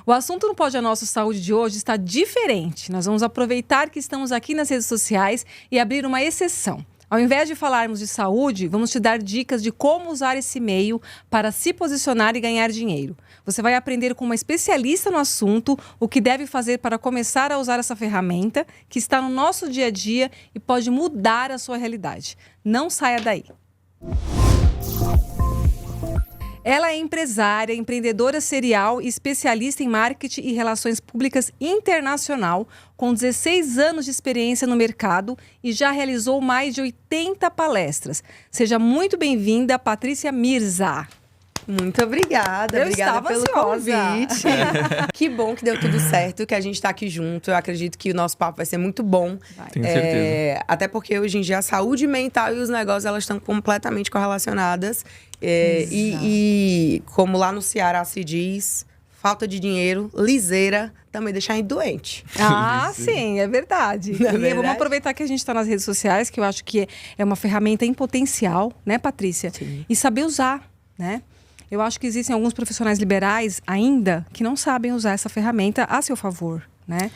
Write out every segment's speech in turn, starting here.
O assunto no Pode a Nossa Saúde de hoje está diferente. Nós vamos aproveitar que estamos aqui nas redes sociais e abrir uma exceção. Ao invés de falarmos de saúde, vamos te dar dicas de como usar esse meio para se posicionar e ganhar dinheiro. Você vai aprender com uma especialista no assunto o que deve fazer para começar a usar essa ferramenta que está no nosso dia a dia e pode mudar a sua realidade. Não saia daí. Ela é empresária, empreendedora serial e especialista em marketing e relações públicas internacional, com 16 anos de experiência no mercado e já realizou mais de 80 palestras. Seja muito bem-vinda, Patrícia Mirza. Muito obrigada. Obrigada pelo convite. Que bom que deu tudo certo, que a gente tá aqui junto. Eu acredito que o nosso papo vai ser muito bom. Tenho certeza. Até porque hoje em dia a saúde mental e os negócios, elas estão completamente correlacionadas. E como lá no Ceará se diz, falta de dinheiro, liseira, também deixa a gente doente. Ah, sim, é verdade. E vamos aproveitar que a gente está nas redes sociais, que eu acho que é uma ferramenta em potencial, né, Patrícia? Sim. E saber usar, né? Eu acho que existem alguns profissionais liberais ainda que não sabem usar essa ferramenta a seu favor, né?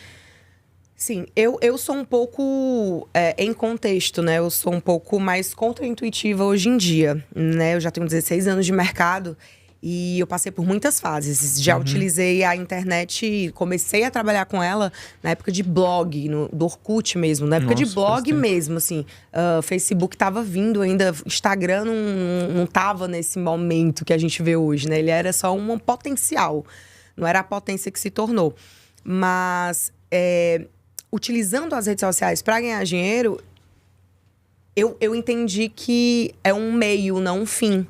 Sim, eu sou um pouco em contexto, né? Eu sou um pouco mais contraintuitiva hoje em dia, né? Eu já tenho 16 anos de mercado e eu passei por muitas fases. Já utilizei a internet, comecei a trabalhar com ela na época de blog, do Orkut mesmo. Na época de blog mesmo, assim. Facebook tava vindo ainda, Instagram não tava nesse momento que a gente vê hoje, né? Ele era só um potencial, não era a potência que se tornou. Mas, utilizando as redes sociais para ganhar dinheiro, eu entendi que é um meio, não um fim.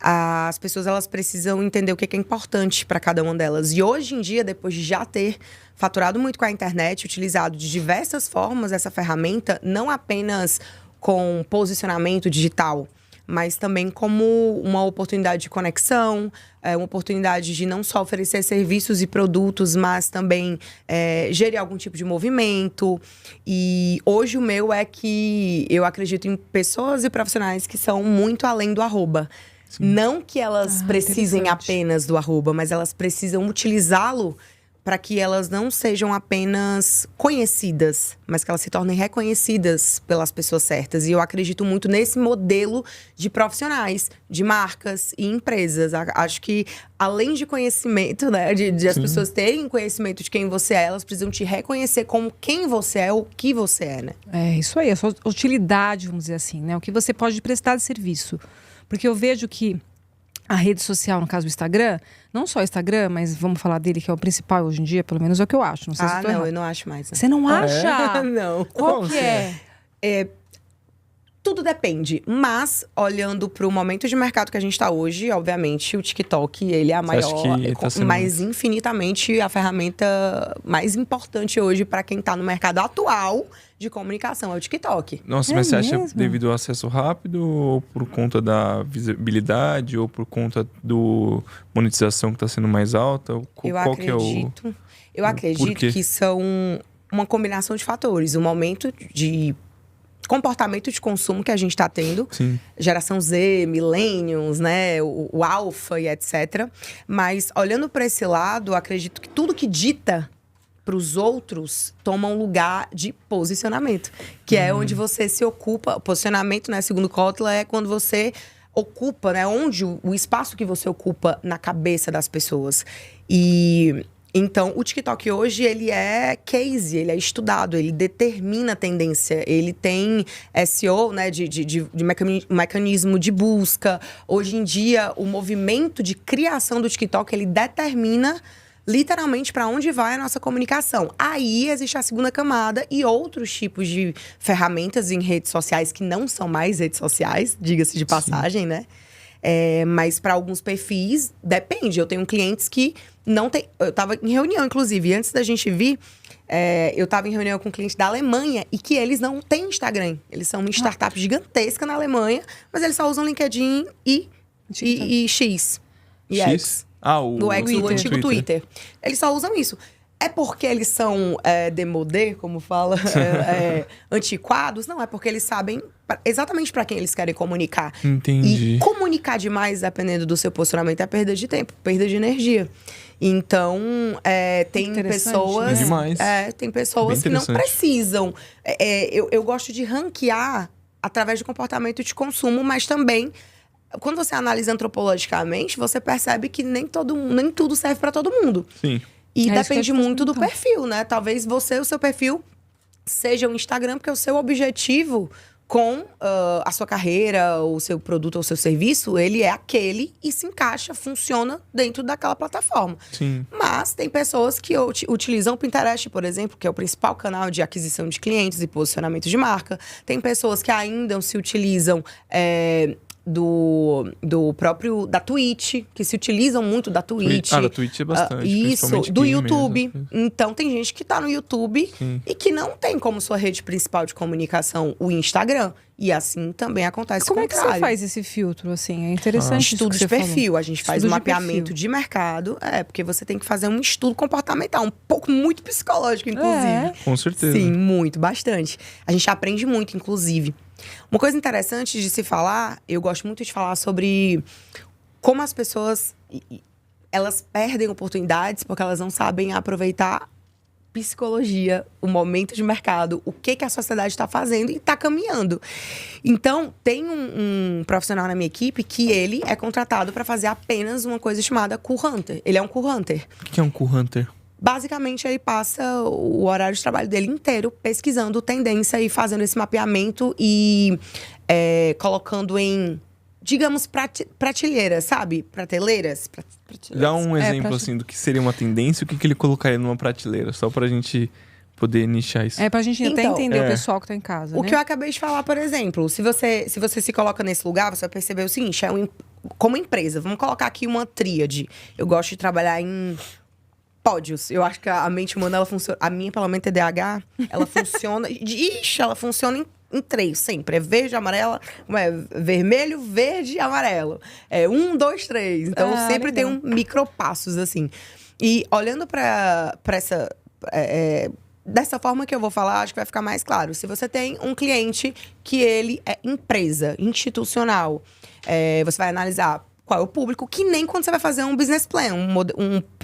As pessoas, elas precisam entender o que é importante para cada uma delas. E hoje em dia, depois de já ter faturado muito com a internet, utilizado de diversas formas essa ferramenta, não apenas com posicionamento digital, mas também como uma oportunidade de conexão, uma oportunidade de não só oferecer serviços e produtos, mas também gerir algum tipo de movimento. E hoje o meu é que eu acredito em pessoas e profissionais que são muito além do arroba. Sim. Não que elas precisem apenas do arroba, mas elas precisam utilizá-lo para que elas não sejam apenas conhecidas, mas que elas se tornem reconhecidas pelas pessoas certas. E eu acredito muito nesse modelo de profissionais, de marcas e empresas. Acho que, além de conhecimento, né, de as pessoas terem conhecimento de quem você é, elas precisam te reconhecer como quem você é, o que você é, né? É isso aí, a sua utilidade, vamos dizer assim, né? O que você pode prestar de serviço. Porque eu vejo que a rede social, no caso o Instagram, não só o Instagram, mas vamos falar dele, que é o principal hoje em dia, pelo menos é o que eu acho. Não sei se eu tô errado. Eu não acho mais. Né? Você não acha? Não. Qual que é? Tudo depende, mas olhando para o momento de mercado que a gente está hoje, obviamente o TikTok, ele é a maior, mas infinitamente a ferramenta mais importante hoje para quem está no mercado atual de comunicação é o TikTok. Nossa, mas você acha devido ao acesso rápido, ou por conta da visibilidade, ou por conta do monetização que está sendo mais alta? Eu acredito que são uma combinação de fatores. O momento de comportamento de consumo que a gente está tendo. Sim. Geração Z, millennials, né? O alfa e etc. Mas, olhando para esse lado, acredito que tudo que dita para os outros toma um lugar de posicionamento. Que é onde você se ocupa. Posicionamento, né? Segundo Kotler, é quando você ocupa, né? Onde o espaço que você ocupa na cabeça das pessoas. Então, o TikTok hoje, ele é case, ele é estudado, ele determina a tendência, ele tem SEO, né, de mecanismo de busca. Hoje em dia, o movimento de criação do TikTok, ele determina literalmente para onde vai a nossa comunicação. Aí existe a segunda camada e outros tipos de ferramentas em redes sociais que não são mais redes sociais, diga-se de passagem, Sim. né? Mas para alguns perfis, depende. Eu tenho clientes que não tem. Eu estava em reunião, inclusive, antes da gente vir, eu estava em reunião com um cliente da Alemanha e que eles não têm Instagram. Eles são uma startup gigantesca na Alemanha, mas eles só usam LinkedIn e X. E X. O X, o antigo Twitter. Eles só usam isso. É porque eles são demodé, como fala, antiquados? Não, é porque eles sabem exatamente para quem eles querem comunicar. Entendi. E comunicar demais, dependendo do seu posicionamento, é perda de tempo, perda de energia. Então, tem interessante, pessoas. né? Demais. Tem pessoas que não interessante. precisam. Eu gosto de ranquear através do comportamento de consumo, mas também, quando você analisa antropologicamente, você percebe que nem tudo serve para todo mundo. Sim. E É isso que eu depende ia te muito do perguntar. perfil, né? Talvez o seu perfil seja o Instagram, porque o seu objetivo com a sua carreira, o seu produto ou o seu serviço, ele é aquele e se encaixa, funciona dentro daquela plataforma. Sim. Mas tem pessoas que utilizam o Pinterest, por exemplo, que é o principal canal de aquisição de clientes e posicionamento de marca. Tem pessoas que ainda se utilizam da Twitch, que se utilizam muito da Twitch. Da Twitch é bastante. Isso, principalmente do gamer, YouTube. essas coisas. Então, tem gente que tá no YouTube Sim. e que não tem como sua rede principal de comunicação o Instagram. E assim também acontece o Como é que contrário. você faz esse filtro, assim? É interessante isso Estudo que de você falou. perfil. A gente faz Estudo um de mapeamento perfil. de mercado. Porque você tem que fazer um estudo comportamental. Um pouco muito psicológico, inclusive. É. Com certeza. Sim, muito, bastante. A gente aprende muito, inclusive. Uma coisa interessante de se falar, eu gosto muito de falar sobre como as pessoas, elas perdem oportunidades porque elas não sabem aproveitar psicologia, o momento de mercado, o que a sociedade está fazendo e está caminhando. Então, tem um profissional na minha equipe que ele é contratado para fazer apenas uma coisa chamada Cool Hunter. Ele é um Cool Hunter. O que é um Cool Hunter? Basicamente, ele passa o horário de trabalho dele inteiro pesquisando tendência e fazendo esse mapeamento e colocando em, digamos, prateleiras, sabe? Prateleiras. Dá um exemplo, assim, do que seria uma tendência, o que ele colocaria numa prateleira, só pra gente poder nichar isso. Pra gente até Então, entender o pessoal que tá em casa, O né? que eu acabei de falar, por exemplo, se você se coloca nesse lugar, você vai perceber o seguinte, como empresa, vamos colocar aqui uma tríade. Eu gosto de trabalhar em pódios. Eu acho que a mente humana, ela funciona... A minha, pelo menos, TDAH, ela funciona... ela funciona em 3, sempre. É verde, amarela... vermelho, verde, amarelo. 1, 2, 3. Então, sempre legal. tem micropassos, assim. E olhando pra essa... dessa forma que eu vou falar, acho que vai ficar mais claro. Se você tem um cliente que ele é empresa, institucional, você vai analisar qual é o público, que nem quando você vai fazer um business plan,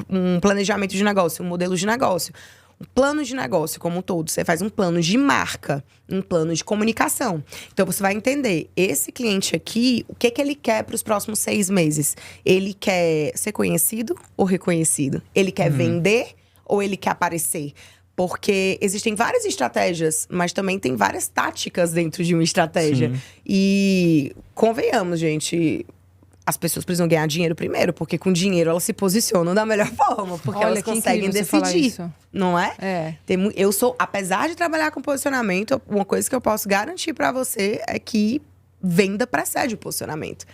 um planejamento de negócio, um modelo de negócio. Um plano de negócio como um todo. Você faz um plano de marca, um plano de comunicação. Então, você vai entender, esse cliente aqui, o que ele quer para os próximos 6 meses? Ele quer ser conhecido ou reconhecido? Ele quer vender ou ele quer aparecer? Porque existem várias estratégias, mas também tem várias táticas dentro de uma estratégia. Sim. E convenhamos, gente... As pessoas precisam ganhar dinheiro primeiro, porque com dinheiro elas se posicionam da melhor forma, porque Olha, elas que conseguem incrível você falar decidir, isso. não é? É. Eu sou, apesar de trabalhar com posicionamento, uma coisa que eu posso garantir pra você é que venda precede o posicionamento.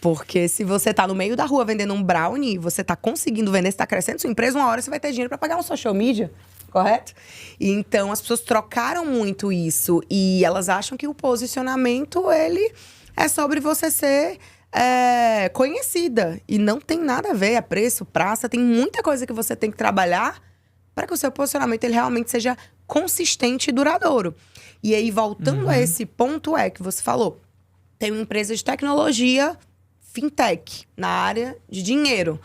Porque se você tá no meio da rua vendendo um brownie, você tá conseguindo vender, você tá crescendo sua empresa, uma hora você vai ter dinheiro pra pagar um social media, correto? Então, as pessoas trocaram muito isso e elas acham que o posicionamento, ele é sobre você ser... conhecida. E não tem nada a ver, é preço, praça, tem muita coisa que você tem que trabalhar para que o seu posicionamento ele realmente seja consistente e duradouro. E aí, voltando a esse ponto, que você falou, tem uma empresa de tecnologia, fintech, na área de dinheiro.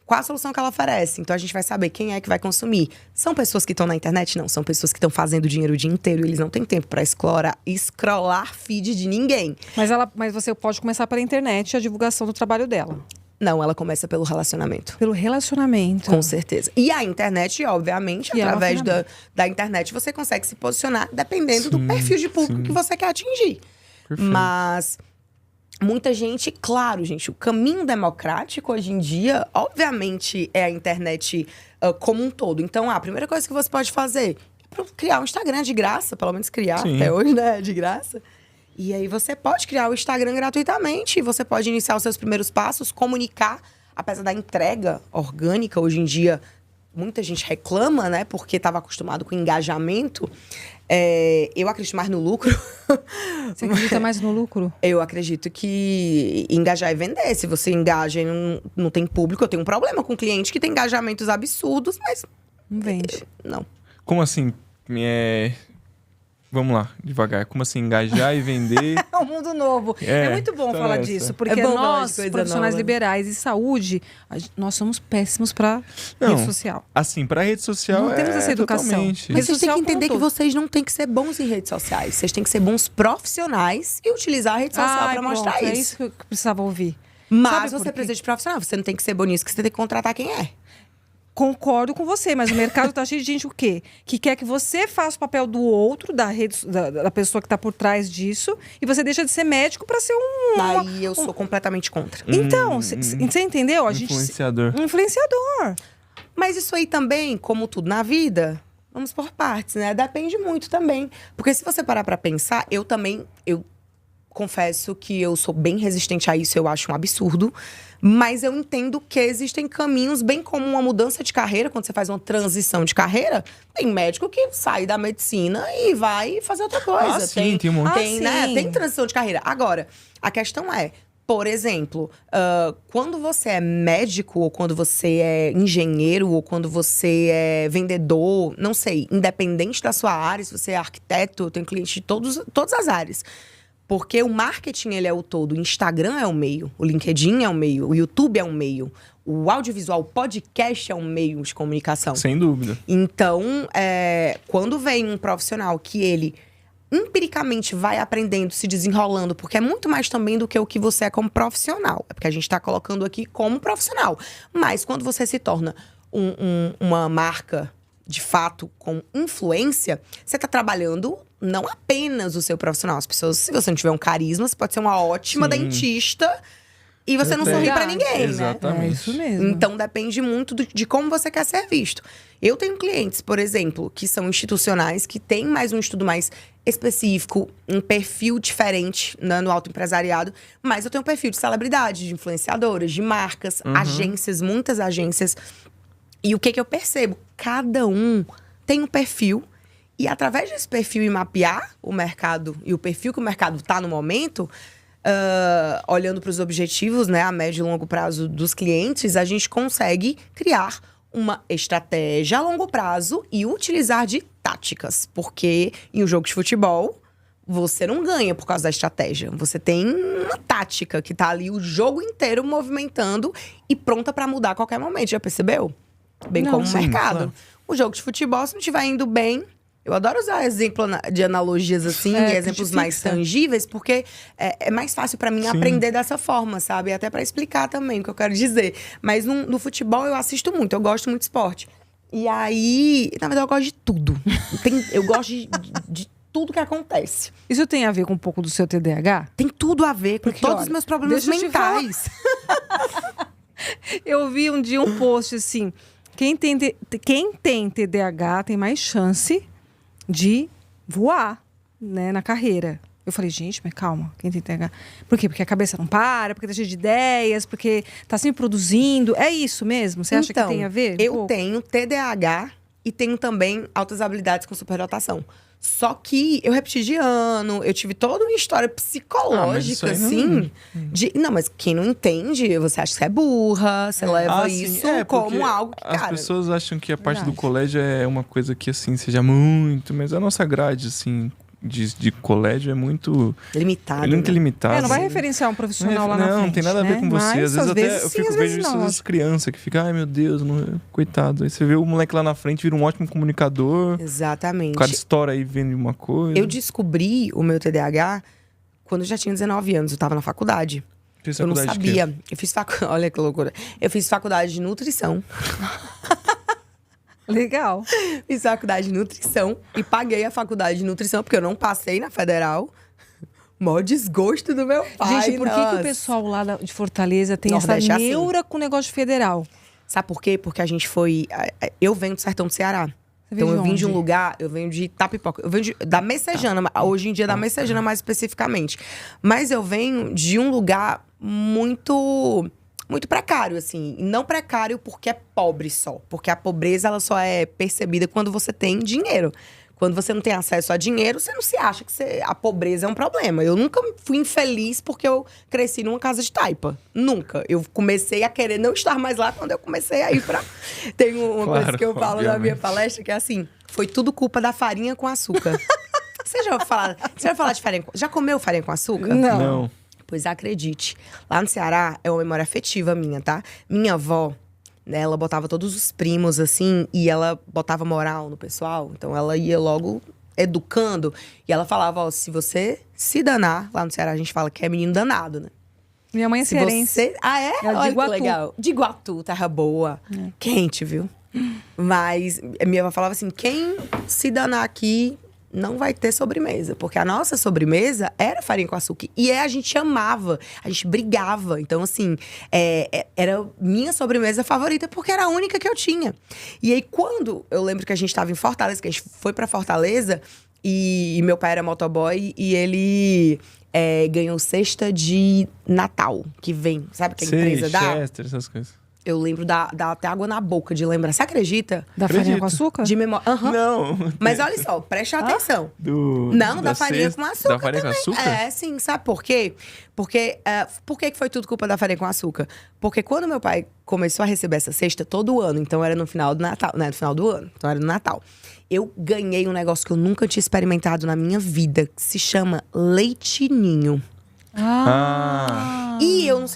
Qual a solução que ela oferece? Então, a gente vai saber quem é que vai consumir. São pessoas que estão na internet? Não. São pessoas que estão fazendo dinheiro o dia inteiro. Eles não têm tempo para scrollar feed de ninguém. Mas você pode começar pela internet a divulgação do trabalho dela. Não, ela começa pelo relacionamento. Pelo relacionamento. Com certeza. E a internet, obviamente, E é uma através ferramenta. da internet, você consegue se posicionar dependendo do perfil de público que você quer atingir. Perfeito. Mas... muita gente, claro, gente, o caminho democrático hoje em dia, obviamente, é a internet como um todo. Então, a primeira coisa que você pode fazer é criar um Instagram de graça, pelo menos criar Sim. até hoje, né? De graça. E aí você pode criar o Instagram gratuitamente, você pode iniciar os seus primeiros passos, comunicar, apesar da entrega orgânica, hoje em dia, muita gente reclama, né? Porque estava acostumado com engajamento. Eu acredito mais no lucro. Você acredita mais no lucro? Eu acredito que engajar é vender. Se você engaja e não tem público, eu tenho um problema com cliente que tem engajamentos absurdos, mas Não vende. não. Como assim? Vamos lá, devagar. Como assim, engajar e vender? É um mundo novo. É muito bom então falar essa. disso, porque bom falar de nós, coisa profissionais nova. liberais e saúde, nós somos péssimos para Não, rede social. Assim, pra rede social Não temos essa educação. totalmente. Mas vocês têm que social entender que como um vocês não têm que ser bons em redes sociais. Vocês têm que ser bons profissionais e utilizar a rede social pra mostrar pronto, isso. É isso que eu precisava ouvir. Mas Sabe por você quê? precisa de profissional. Você não tem que ser bom nisso, que você tem que contratar quem é. Concordo com você, mas o mercado tá cheio de gente o quê? Que quer que você faça o papel do outro, da pessoa que tá por trás disso, e você deixa de ser médico para ser Daí eu sou completamente contra. Então, você entendeu? Influenciador. Influenciador. Mas isso aí também, como tudo na vida, vamos por partes, né? Depende muito também. Porque se você parar pra pensar, eu confesso que eu sou bem resistente a isso, eu acho um absurdo. Mas eu entendo que existem caminhos, bem como uma mudança de carreira, quando você faz uma transição de carreira, tem médico que sai da medicina e vai fazer outra coisa. Ah, sim, tem um monte. sim. Tem transição de carreira. Agora, a questão é, por exemplo, quando você é médico, ou quando você é engenheiro, ou quando você é vendedor, não sei, independente da sua área, se você é arquiteto, eu tenho cliente de todas as áreas. Porque o marketing, ele é o todo. O Instagram é o meio, o LinkedIn é o meio, o YouTube é um meio, o audiovisual, o podcast é um meio de comunicação. Sem dúvida. Então, quando vem um profissional que ele empiricamente vai aprendendo, se desenrolando, porque é muito mais também do que o que você é como profissional. É porque a gente está colocando aqui como profissional. Mas quando você se torna uma marca, de fato, com influência, você está trabalhando não apenas o seu profissional. As pessoas, se você não tiver um carisma, você pode ser uma ótima Sim. dentista e você não sorri pra ninguém, né? Exatamente. É isso mesmo. Então depende muito de como você quer ser visto. Eu tenho clientes, por exemplo, que são institucionais, que têm mais um estudo mais específico, um perfil diferente, né, no autoempresariado, mas eu tenho um perfil de celebridade, de influenciadoras, de marcas, agências, muitas agências. E o que eu percebo? Cada um tem um perfil. E através desse perfil e mapear o mercado e o perfil que o mercado está no momento, olhando para os objetivos, né, a médio e longo prazo dos clientes, a gente consegue criar uma estratégia a longo prazo e utilizar de táticas. Porque em um jogo de futebol, você não ganha por causa da estratégia. Você tem uma tática que tá ali o jogo inteiro movimentando e pronta para mudar a qualquer momento. Já percebeu? Bem Não, como o sim, mercado. claro. O jogo de futebol, se não estiver indo bem... Eu adoro usar exemplo de analogias assim, e exemplos mais tangíveis, porque é mais fácil pra mim Sim. aprender dessa forma, sabe? Até pra explicar também o que eu quero dizer. Mas no futebol eu assisto muito, eu gosto muito de esporte. E aí, na verdade, eu gosto de tudo. Eu gosto de tudo que acontece. Isso tem a ver com um pouco do seu TDAH? Tem tudo a ver com Porque, todos olha, os meus problemas deixa eu te mentais. Eu vi um dia um post assim: quem tem TDAH tem mais chance de voar, né, na carreira. Eu falei, gente, mas calma, quem tem TDAH? Por quê? Porque a cabeça não para, porque tá cheio de ideias, porque tá sempre produzindo. É isso mesmo? Você acha que tem a ver? Eu tenho TDAH e tenho também altas habilidades com superdotação. Só que eu repeti de ano, eu tive toda uma história psicológica, assim. Não, mas quem não entende, você acha que você é burra, você leva isso como algo que, as cara... pessoas acham que a parte do Verdade. colégio é uma coisa que, assim, seja muito... Mas a nossa grade, assim, de colégio é muito... Limitado, muito né? limitada. Não vai referenciar um profissional lá na frente, não tem nada a ver né? com você. Mas, Às vezes até eu sim, fico às vejo vezes isso não. das crianças que ficam, ai meu Deus, coitado. Aí você vê o moleque lá na frente, vira um ótimo comunicador. Exatamente. O cara estoura aí, vende uma coisa. Eu descobri o meu TDAH quando eu já tinha 19 anos, eu tava na faculdade. Fiz Eu não faculdade de quê? sabia. Eu fiz Olha que loucura. Eu fiz faculdade de nutrição. Legal. Fiz faculdade de nutrição e paguei a faculdade de nutrição, porque eu não passei na federal. Maior desgosto do meu pai. Gente, por que nossa. o pessoal lá de Fortaleza tem Nordeste essa é assim. neura com o negócio federal? Sabe por quê? Porque a gente foi... Eu venho do sertão do Ceará. Você Então veio eu de vim de um onde? lugar, eu venho de Itapipoca. Eu venho da Messejana, hoje em dia da Messejana mais especificamente. Mas eu venho de um lugar muito precário, assim. Não precário porque é pobre só. Porque a pobreza, ela só é percebida quando você tem dinheiro. Quando você não tem acesso a dinheiro, você não se acha que a pobreza é um problema. Eu nunca fui infeliz porque eu cresci numa casa de taipa. Nunca. Eu comecei a querer não estar mais lá quando eu comecei a ir pra... Tem uma coisa que eu falo na minha palestra que é assim, foi tudo culpa da farinha com açúcar. Você já vai falar de farinha com... Já comeu farinha com açúcar? Não. Pois acredite, lá no Ceará é uma memória afetiva minha, tá? Minha avó, né, ela botava todos os primos, assim, e ela botava moral no pessoal. Então ela ia logo educando. E ela falava, ó, se você se danar, lá no Ceará a gente fala que é menino danado, né? Minha mãe é cearense. Ah, é? Ela é de Olha que Iguatu. legal. De Iguatu, terra boa. Quente, viu? Mas minha avó falava assim, quem se danar aqui não vai ter sobremesa. Porque a nossa sobremesa era farinha com açúcar. E a gente amava, a gente brigava. Então, assim, era minha sobremesa favorita porque era a única que eu tinha. E aí, quando eu lembro que a gente estava em Fortaleza, que a gente foi pra Fortaleza, e meu pai era motoboy, e ele ganhou cesta de Natal, que vem, sabe que a empresa dá? Chester, essas coisas. Eu lembro, dá até água na boca de lembrar. Você acredita? Da farinha com açúcar? De memória. Aham. Não. Mas olha só, preste atenção. Da Da farinha com açúcar. Da farinha também. com açúcar? É, sim. Sabe por quê? Porque, por que foi tudo culpa da farinha com açúcar? Porque quando meu pai começou a receber essa cesta todo ano, então era no final do Natal, né? No final do ano. Então era no Natal. Eu ganhei um negócio que eu nunca tinha experimentado na minha vida, que se chama leitinho. E eu não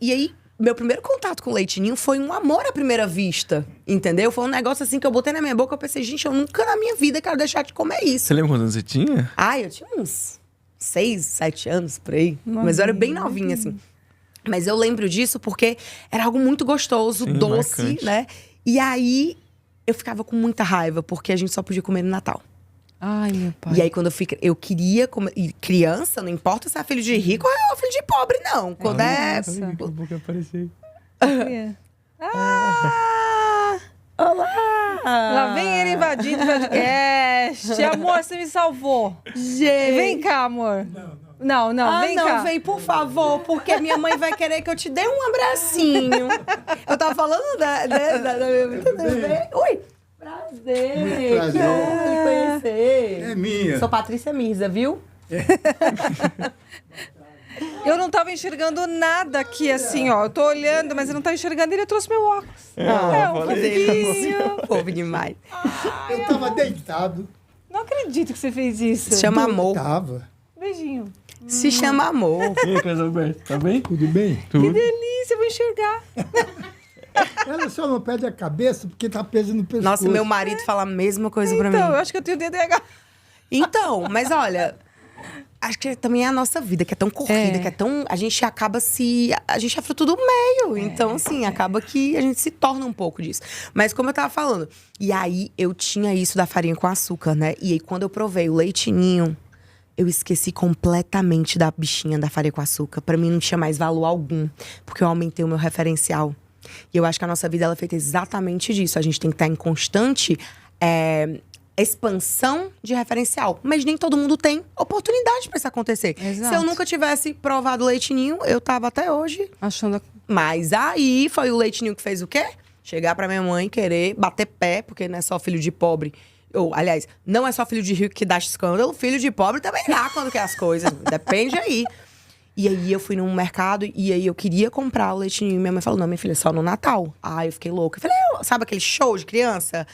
E aí, meu primeiro contato com leite ninho foi um amor à primeira vista, entendeu? Foi um negócio assim que eu botei na minha boca, eu pensei, gente, eu nunca na minha vida quero deixar de comer isso. Você lembra quantos anos você tinha? Ai, eu tinha uns 6, 7 anos, por aí. Mas eu era bem novinha, assim. Mas eu lembro disso porque era algo muito gostoso, Sim, doce, marcante. né? E aí, eu ficava com muita raiva, porque a gente só podia comer no Natal. Ai, meu pai. E aí, quando eu queria comer... E criança, não importa se é filho de rico ou filho de pobre, não. Quando Nossa. Daqui a pouco apareceu. Olá! Lá vem ele invadindo o podcast. Amor, você me salvou. Gente! Vem cá, amor. Não, vem cá. Vem, por favor, porque minha mãe vai querer que eu te dê um abracinho. Eu tava falando da minha... Ui! Prazer! Prazer. Que honra lhe conhecer. É minha. Sou Patrícia Mirza, viu? Eu não tava enxergando nada aqui, assim, ó. Eu tô olhando, mas eu não tava enxergando. Ele trouxe meu óculos. eu um falei. fofinho. Fofo demais. Eu tava deitado. Não acredito que você fez isso. Se chama amor. Tava. Beijinho. Se chama amor. E aí, Carlos Alberto, tá bem? Tudo bem? Que Tudo. delícia, eu vou enxergar. Ela só não perde a cabeça porque tá presa no pescoço. Nossa, meu marido fala a mesma coisa pra Então, eu mim. acho que eu tenho DDH. Então, mas olha... Acho que também é a nossa vida, que é tão corrida, que é tão... A gente acaba se... A gente é fruto do meio. Então, assim, acaba que a gente se torna um pouco disso. Mas como eu tava falando... E aí, eu tinha isso da farinha com açúcar, né? E aí, quando eu provei o leite ninho... Eu esqueci completamente da bichinha da farinha com açúcar. Pra mim, não tinha mais valor algum. Porque eu aumentei o meu referencial. E eu acho que a nossa vida, ela é feita exatamente disso. A gente tem que estar em constante... expansão de referencial. Mas nem todo mundo tem oportunidade pra isso acontecer. Exato. Se eu nunca tivesse provado leite ninho, eu tava até hoje. Achando... Mas aí foi o leite ninho que fez o quê? Chegar pra minha mãe, querer bater pé, porque não é só filho de pobre. Ou, aliás, não é só filho de rico que dá escândalo, filho de pobre também dá quando quer as coisas. Depende aí. E aí eu fui num mercado e aí eu queria comprar o leite ninho. Minha mãe falou, não, minha filha, só no Natal. Aí eu fiquei louca. Eu falei, sabe aquele show de criança?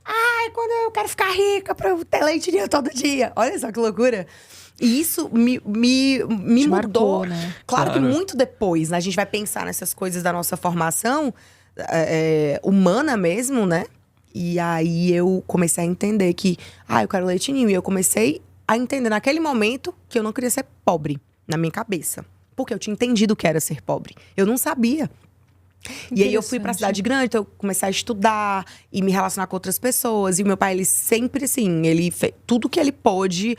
Ai, quando eu quero ficar rica pra eu ter leite ninho todo dia. Olha só que loucura. E isso me mudou. marcou, né? Claro que Claro. muito depois, né? A gente vai pensar nessas coisas da nossa formação humana mesmo, né? E aí eu comecei a entender que, eu quero leite ninho. E eu comecei a entender naquele momento que eu não queria ser pobre, na minha cabeça. Porque eu tinha entendido o que era ser pobre. Eu não sabia. E aí eu fui pra Interessante. cidade grande, então eu comecei a estudar e me relacionar com outras pessoas. E o meu pai, ele sempre, assim, ele fez tudo que ele pôde.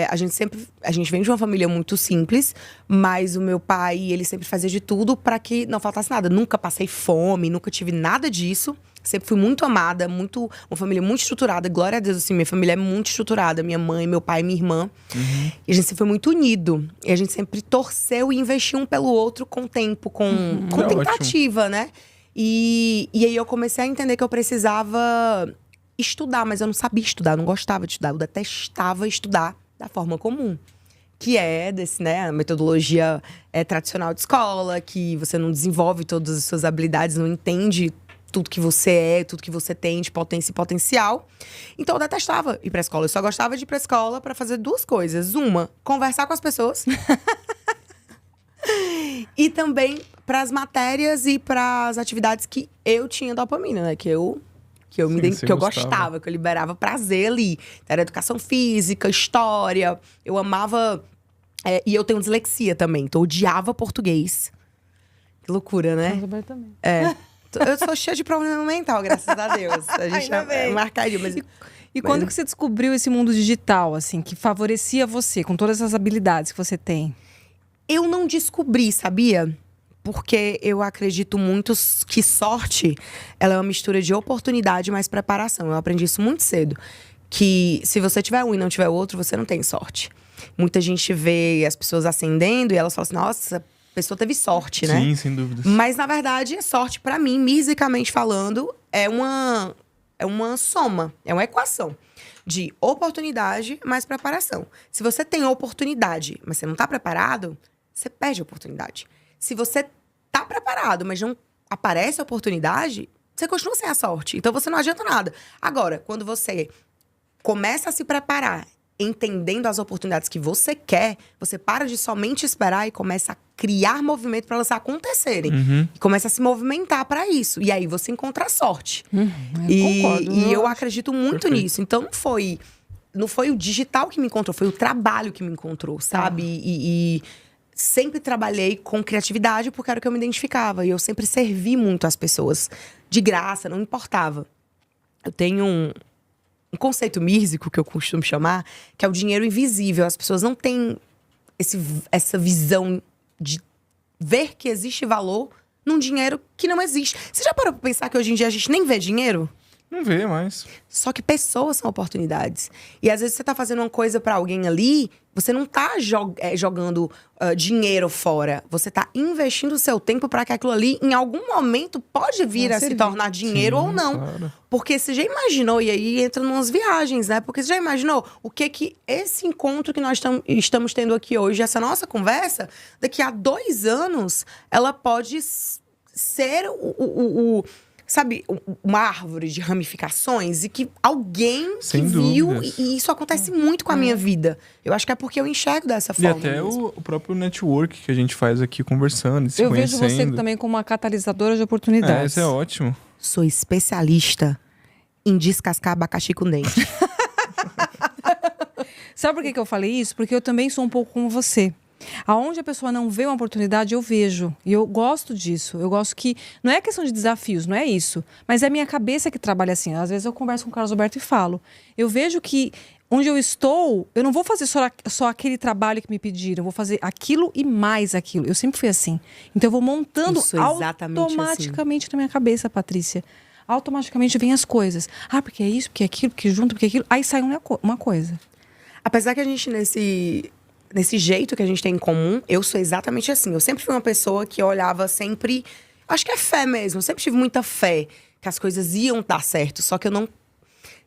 A gente vem de uma família muito simples, mas o meu pai, ele sempre fazia de tudo pra que não faltasse nada. Nunca passei fome, nunca tive nada disso. Sempre fui muito amada, uma família muito estruturada. Glória a Deus, assim, minha família é muito estruturada. Minha mãe, meu pai, minha irmã. E a gente sempre foi muito unido. E a gente sempre torceu e investiu um pelo outro com tempo, com É tentativa, né? E aí eu comecei a entender que eu precisava estudar, mas eu não sabia estudar, eu não gostava de estudar. Eu detestava estudar da forma comum. Que é a metodologia tradicional de escola, que você não desenvolve todas as suas habilidades, não entende tudo que você é, tudo que você tem de potência e potencial. Então eu detestava ir pra escola. Eu só gostava de ir pra escola pra fazer 2 coisas. Uma, conversar com as pessoas. E também pras matérias e pras atividades que eu tinha dopamina, né? Que eu gostava, que eu liberava prazer ali. Era educação física, história. Eu amava. E eu tenho dislexia também, então eu odiava português. Que loucura, né? Roberto também. Eu sou cheia de problema mental, graças a Deus. A gente é marcadinho, mas... E quando que você descobriu esse mundo digital, assim, que favorecia você, com todas essas habilidades que você tem? Eu não descobri, sabia? Porque eu acredito muito que sorte, ela é uma mistura de oportunidade mais preparação. Eu aprendi isso muito cedo. Que se você tiver um e não tiver outro, você não tem sorte. Muita gente vê as pessoas ascendendo e elas falam assim, nossa, essa pessoa teve sorte, né? Sim, sem dúvidas. Mas, na verdade, sorte, pra mim, musicalmente falando, é uma soma, é uma equação de oportunidade mais preparação. Se você tem oportunidade, mas você não tá preparado, você perde a oportunidade. Se você tá preparado, mas não aparece a oportunidade, você continua sem a sorte. Então, você não adianta nada. Agora, quando você começa a se preparar, entendendo as oportunidades que você quer, você para de somente esperar e começa a criar movimento para elas acontecerem. E começa a se movimentar para isso. E aí você encontra a sorte. Concordo. E eu acredito muito nisso. Então não foi o digital que me encontrou, foi o trabalho que me encontrou, sabe? E sempre trabalhei com criatividade porque era o que eu me identificava. E eu sempre servi muito às pessoas. De graça, não importava. Eu tenho um conceito místico, que eu costumo chamar, que é o dinheiro invisível. As pessoas não têm essa visão de ver que existe valor num dinheiro que não existe. Você já parou pra pensar que hoje em dia a gente nem vê dinheiro? Não vê mais. Só que pessoas são oportunidades. E às vezes você tá fazendo uma coisa pra alguém ali, você não tá jogando dinheiro fora. Você tá investindo o seu tempo pra que aquilo ali, em algum momento, pode vir a se tornar dinheiro ou não. Claro. Porque você já imaginou, e aí entra nas viagens, né? Porque você já imaginou o que esse encontro que nós estamos tendo aqui hoje, essa nossa conversa, daqui a 2 anos, ela pode ser sabe, uma árvore de ramificações e que alguém Sem que viu, dúvidas. e isso acontece muito com a minha vida. Eu acho que é porque eu enxergo dessa E forma. até mesmo. o próprio network que a gente faz aqui conversando, se Eu vejo conhecendo. você também como uma catalisadora de oportunidades. Isso é ótimo. Sou especialista em descascar abacaxi com dente. Sabe por que eu falei isso? Porque eu também sou um pouco como você. Aonde a pessoa não vê uma oportunidade, eu vejo. E eu gosto disso. Eu gosto que... Não é questão de desafios, não é isso. Mas é a minha cabeça que trabalha assim. Às vezes eu converso com o Carlos Alberto e falo. Eu vejo que onde eu estou, eu não vou fazer só aquele trabalho que me pediram. Eu vou fazer aquilo e mais aquilo. Eu sempre fui assim. Então eu vou montando Eu sou exatamente automaticamente na minha cabeça, Patrícia. Automaticamente vem as coisas. Ah, porque é isso, porque é aquilo, porque junto, porque é aquilo. Aí sai uma coisa. Apesar que a gente, nesse jeito que a gente tem em comum, eu sou exatamente assim. Eu sempre fui uma pessoa que olhava sempre... Acho que é fé mesmo. Eu sempre tive muita fé que as coisas iam dar certo. Só que eu não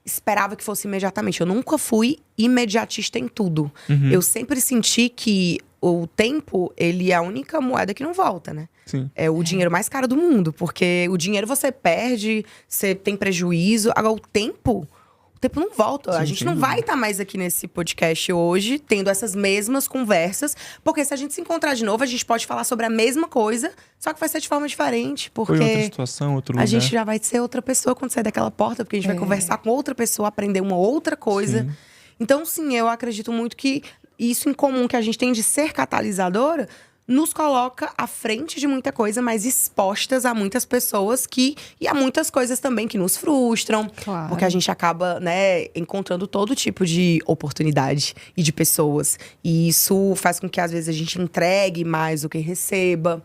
esperava que fosse imediatamente. Eu nunca fui imediatista em tudo. Eu sempre senti que o tempo, ele é a única moeda que não volta, né? Sim. É o dinheiro mais caro do mundo. Porque o dinheiro você perde, você tem prejuízo. Agora, o tempo não volta. Sim, a gente sem não dúvida. vai estar mais aqui nesse podcast hoje, tendo essas mesmas conversas. Porque se a gente se encontrar de novo, a gente pode falar sobre a mesma coisa, só que vai ser de forma diferente. Porque Foi outra situação, outro lugar. a gente já vai ser outra pessoa quando sair daquela porta. Porque a gente vai conversar com outra pessoa, aprender uma outra coisa. Sim. Então, sim, eu acredito muito que isso em comum que a gente tem de ser catalisadora nos coloca à frente de muita coisa, mas expostas a muitas pessoas e a muitas coisas também que nos frustram. Claro. Porque a gente acaba, né, encontrando todo tipo de oportunidade e de pessoas. E isso faz com que, às vezes, a gente entregue mais do que receba.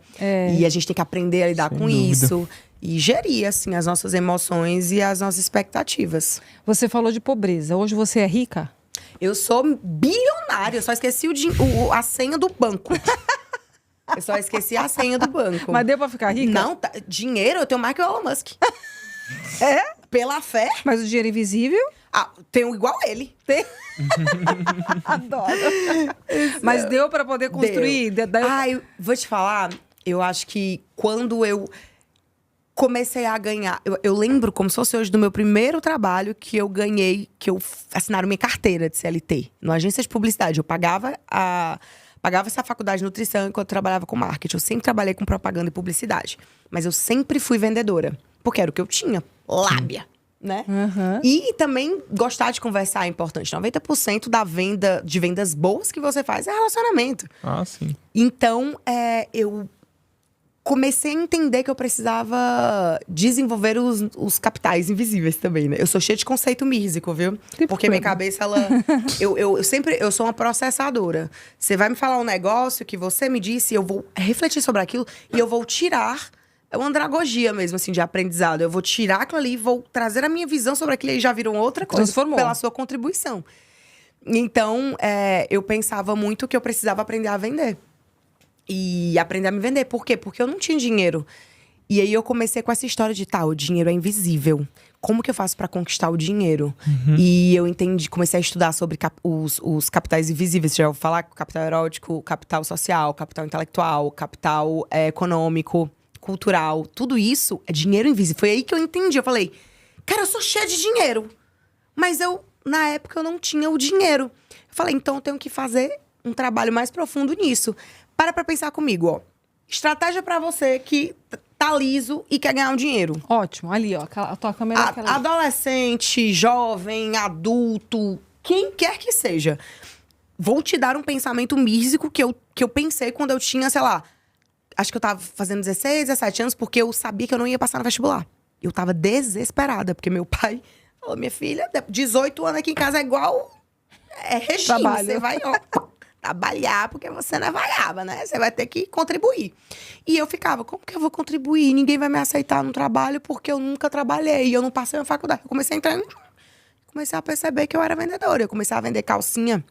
E a gente tem que aprender a lidar Sem com dúvida. isso. E gerir, assim, as nossas emoções e as nossas expectativas. Você falou de pobreza. Hoje você é rica? Eu sou bilionária, eu só esqueci a senha do banco. Eu só esqueci a senha do banco. Mas deu pra ficar rica? Não, dinheiro eu tenho mais que o Elon Musk. É? Pela fé. Mas o dinheiro invisível? Ah, tenho igual ele. Adoro. Mas deu pra poder construir? Ai, vou te falar, eu acho que quando eu comecei a ganhar. Eu lembro como se fosse hoje do meu primeiro trabalho que eu ganhei, que eu assinaram minha carteira de CLT, numa agência de publicidade. Eu pagava essa faculdade de nutrição enquanto eu trabalhava com marketing. Eu sempre trabalhei com propaganda e publicidade. Mas eu sempre fui vendedora. Porque era o que eu tinha. Lábia, né? E também gostar de conversar é importante. 90% de vendas boas que você faz é relacionamento. Ah, sim. Então, eu comecei a entender que eu precisava desenvolver os capitais invisíveis também, né? Eu sou cheia de conceito místico, viu? Porque minha cabeça, ela... eu sou uma processadora. Você vai me falar um negócio que você me disse, eu vou refletir sobre aquilo e eu vou tirar... É uma andragogia mesmo, assim, de aprendizado. Eu vou tirar aquilo ali e vou trazer a minha visão sobre aquilo e já viram outra coisa. Transformou. Pela sua contribuição. Então, eu pensava muito que eu precisava aprender a vender. E aprender a me vender. Por quê? Porque eu não tinha dinheiro. E aí eu comecei com essa história de, o dinheiro é invisível. Como que eu faço pra conquistar o dinheiro? E eu comecei a estudar sobre os capitais invisíveis. Já vou falar capital erótico, capital social, capital intelectual, capital econômico, cultural. Tudo isso é dinheiro invisível. Foi aí que eu entendi. Eu falei, cara, eu sou cheia de dinheiro. Mas na época, eu não tinha o dinheiro. Eu falei, então eu tenho que fazer um trabalho mais profundo nisso. Para pra pensar comigo, ó. Estratégia pra você que tá liso e quer ganhar um dinheiro. Ótimo, ali, ó. A tua câmera é aquela. Adolescente, jovem, adulto, quem quer que seja. Vou te dar um pensamento místico que eu pensei quando eu tinha, sei lá... Acho que eu tava fazendo 16, 17 anos, porque eu sabia que eu não ia passar no vestibular. Eu tava desesperada, porque meu pai falou, minha filha, 18 anos aqui em casa é igual regime. Trabalho. Você vai, trabalhar, porque você não é vagaba, né? Você vai ter que contribuir. E eu ficava, como que eu vou contribuir? Ninguém vai me aceitar no trabalho, porque eu nunca trabalhei. E eu não passei na faculdade. Eu comecei a entrar comecei a perceber que eu era vendedora. Eu comecei a vender calcinha.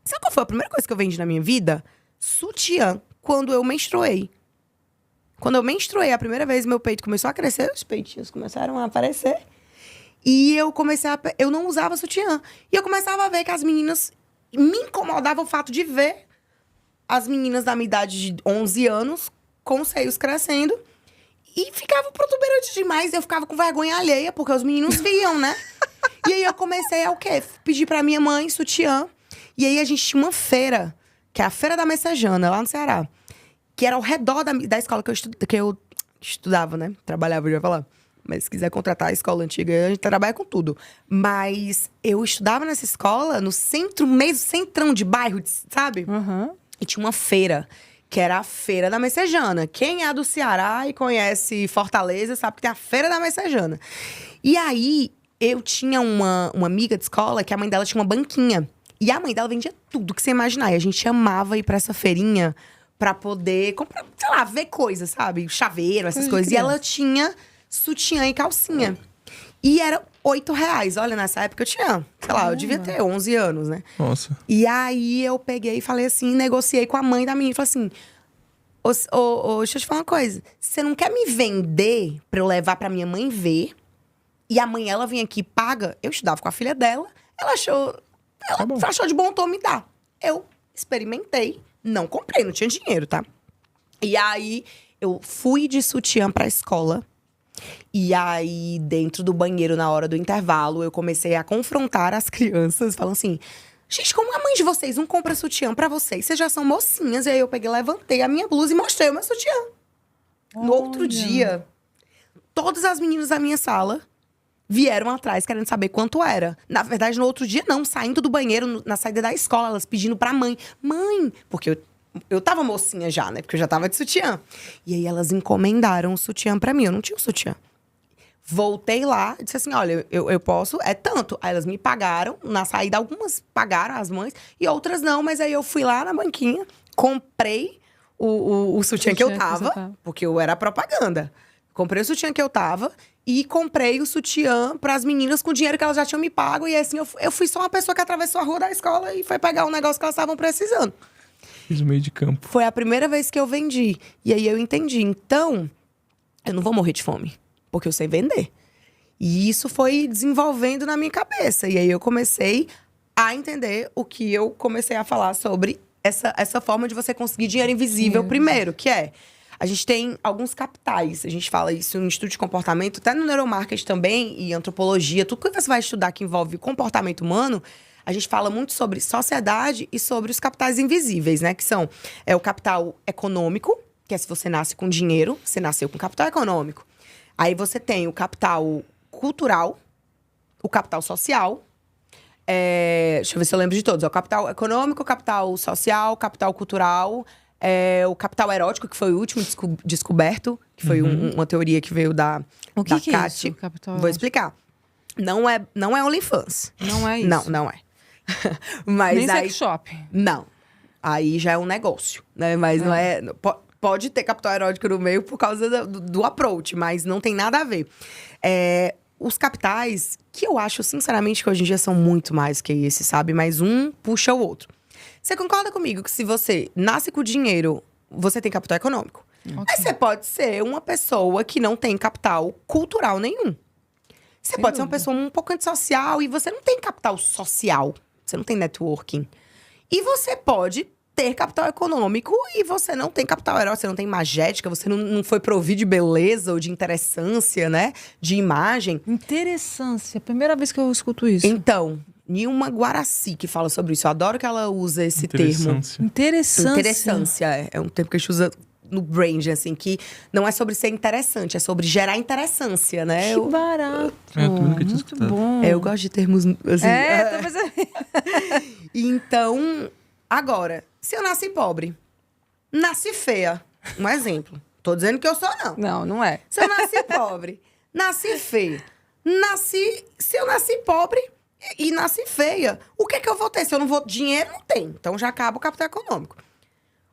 Sabe qual foi a primeira coisa que eu vendi na minha vida? Sutiã. Quando eu menstruei. Quando eu menstruei a primeira vez, meu peito começou a crescer, os peitinhos começaram a aparecer. E eu eu não usava sutiã. E eu começava a ver que as meninas... Me incomodava o fato de ver as meninas da minha idade de 11 anos, com os seios crescendo. E ficava protuberante demais. Eu ficava com vergonha alheia, porque os meninos viam, né? E aí eu comecei a o quê? Pedir pra minha mãe sutiã. E aí a gente tinha uma feira, que é a Feira da Messejana, lá no Ceará. Que era ao redor da escola que eu estudava, né? Trabalhava, eu ia falar. Mas se quiser contratar a escola antiga, a gente trabalha com tudo. Mas eu estudava nessa escola, no centro, mesmo centrão de bairro, sabe? E tinha uma feira, que era a Feira da Messejana. Quem é do Ceará e conhece Fortaleza, sabe que tem a Feira da Messejana. E aí, eu tinha uma amiga de escola, que a mãe dela tinha uma banquinha. E a mãe dela vendia tudo que você imaginar. E a gente amava ir pra essa feirinha pra poder comprar, sei lá, ver coisas, sabe? Chaveiro, essas coisas. E ela tinha sutiã e calcinha. E era R$8. Olha, nessa época eu tinha, sei lá, eu devia ter 11 anos, né? Nossa. E aí eu peguei e falei assim, negociei com a mãe da menina. Falei assim, deixa eu te falar uma coisa. Você não quer me vender pra eu levar pra minha mãe ver? E a mãe, ela vem aqui e paga. Eu estudava com a filha dela. Ela achou de bom tom me dar. Eu experimentei. Não comprei, não tinha dinheiro, tá? E aí, eu fui de sutiã pra escola. E aí, dentro do banheiro, na hora do intervalo, eu comecei a confrontar as crianças. Falando assim, gente, como a mãe de vocês não compra sutiã pra vocês? Vocês já são mocinhas. E aí, eu peguei, levantei a minha blusa e mostrei o meu sutiã. No outro dia, todas as meninas da minha sala vieram atrás querendo saber quanto era. Na verdade, no outro dia, não. Saindo do banheiro, na saída da escola, elas pedindo pra mãe. Mãe! Porque eu tava mocinha já, né? Porque eu já tava de sutiã. E aí, elas encomendaram o sutiã pra mim. Eu não tinha o sutiã. Voltei lá e disse assim, olha, eu posso... É tanto. Aí, elas me pagaram. Na saída, algumas pagaram, as mães. E outras não. Mas aí, eu fui lá na banquinha. Comprei o sutiã que eu tava. Porque eu era propaganda. Comprei o sutiã que eu tava. E comprei o sutiã pras meninas com o dinheiro que elas já tinham me pago. E assim, eu fui só uma pessoa que atravessou a rua da escola e foi pegar um negócio que elas estavam precisando. Fiz o meio de campo. Foi a primeira vez que eu vendi. E aí eu entendi. Então, eu não vou morrer de fome. Porque eu sei vender. E isso foi desenvolvendo na minha cabeça. E aí eu comecei a entender o que eu comecei a falar sobre essa forma de você conseguir dinheiro invisível primeiro. Que é, A gente tem alguns capitais. A gente fala isso no estudo de comportamento, até no neuromarketing também, e antropologia. Tudo que você vai estudar que envolve comportamento humano, a gente fala muito sobre sociedade e sobre os capitais invisíveis, né? Que são o capital econômico, que é se você nasce com dinheiro, você nasceu com capital econômico. Aí você tem o capital cultural, o capital social. Deixa eu ver se eu lembro de todos. O capital econômico, o capital social, o capital cultural, o capital erótico, que foi o último descoberto, que foi uma teoria que veio da que é Kat. isso, capital Vou explicar. Não é OnlyFans. Não é isso. Não é. Mas Nem aí, sex shop. não. Aí já é um negócio, né? Mas não é... Pode ter capital erótico no meio por causa do approach, mas não tem nada a ver. Os capitais, que eu acho, sinceramente, que hoje em dia são muito mais que esse, sabe? Mas um puxa o outro. Você concorda comigo que se você nasce com dinheiro, você tem capital econômico? Mas você pode ser uma pessoa que não tem capital cultural nenhum. Você pode ser uma pessoa um pouco antissocial e você não tem capital social. Você não tem networking. E você pode ter capital econômico e você não tem capital erótico, você não tem imagética, você não foi provido de beleza ou de interessância, né? De imagem. Interessância. Primeira vez que eu escuto isso. Então, Nilma Guaraci que fala sobre isso. Eu adoro que ela usa esse termo. Interessância. Interessância. É um termo que a gente usa no branding, assim, que não é sobre ser interessante, é sobre gerar interessância, né? Que barato. Eu nunca tinha Muito escutado. bom. Eu gosto de termos assim. tô pensando... Então, agora, se eu nasci pobre, nasci feia, um exemplo. Tô dizendo que eu sou, não. Não é. Se eu nasci pobre, nasci feia, se eu nasci pobre e nasci feia, o que é que eu vou ter? Se eu não vou... Dinheiro não tem, então já acaba o capital econômico.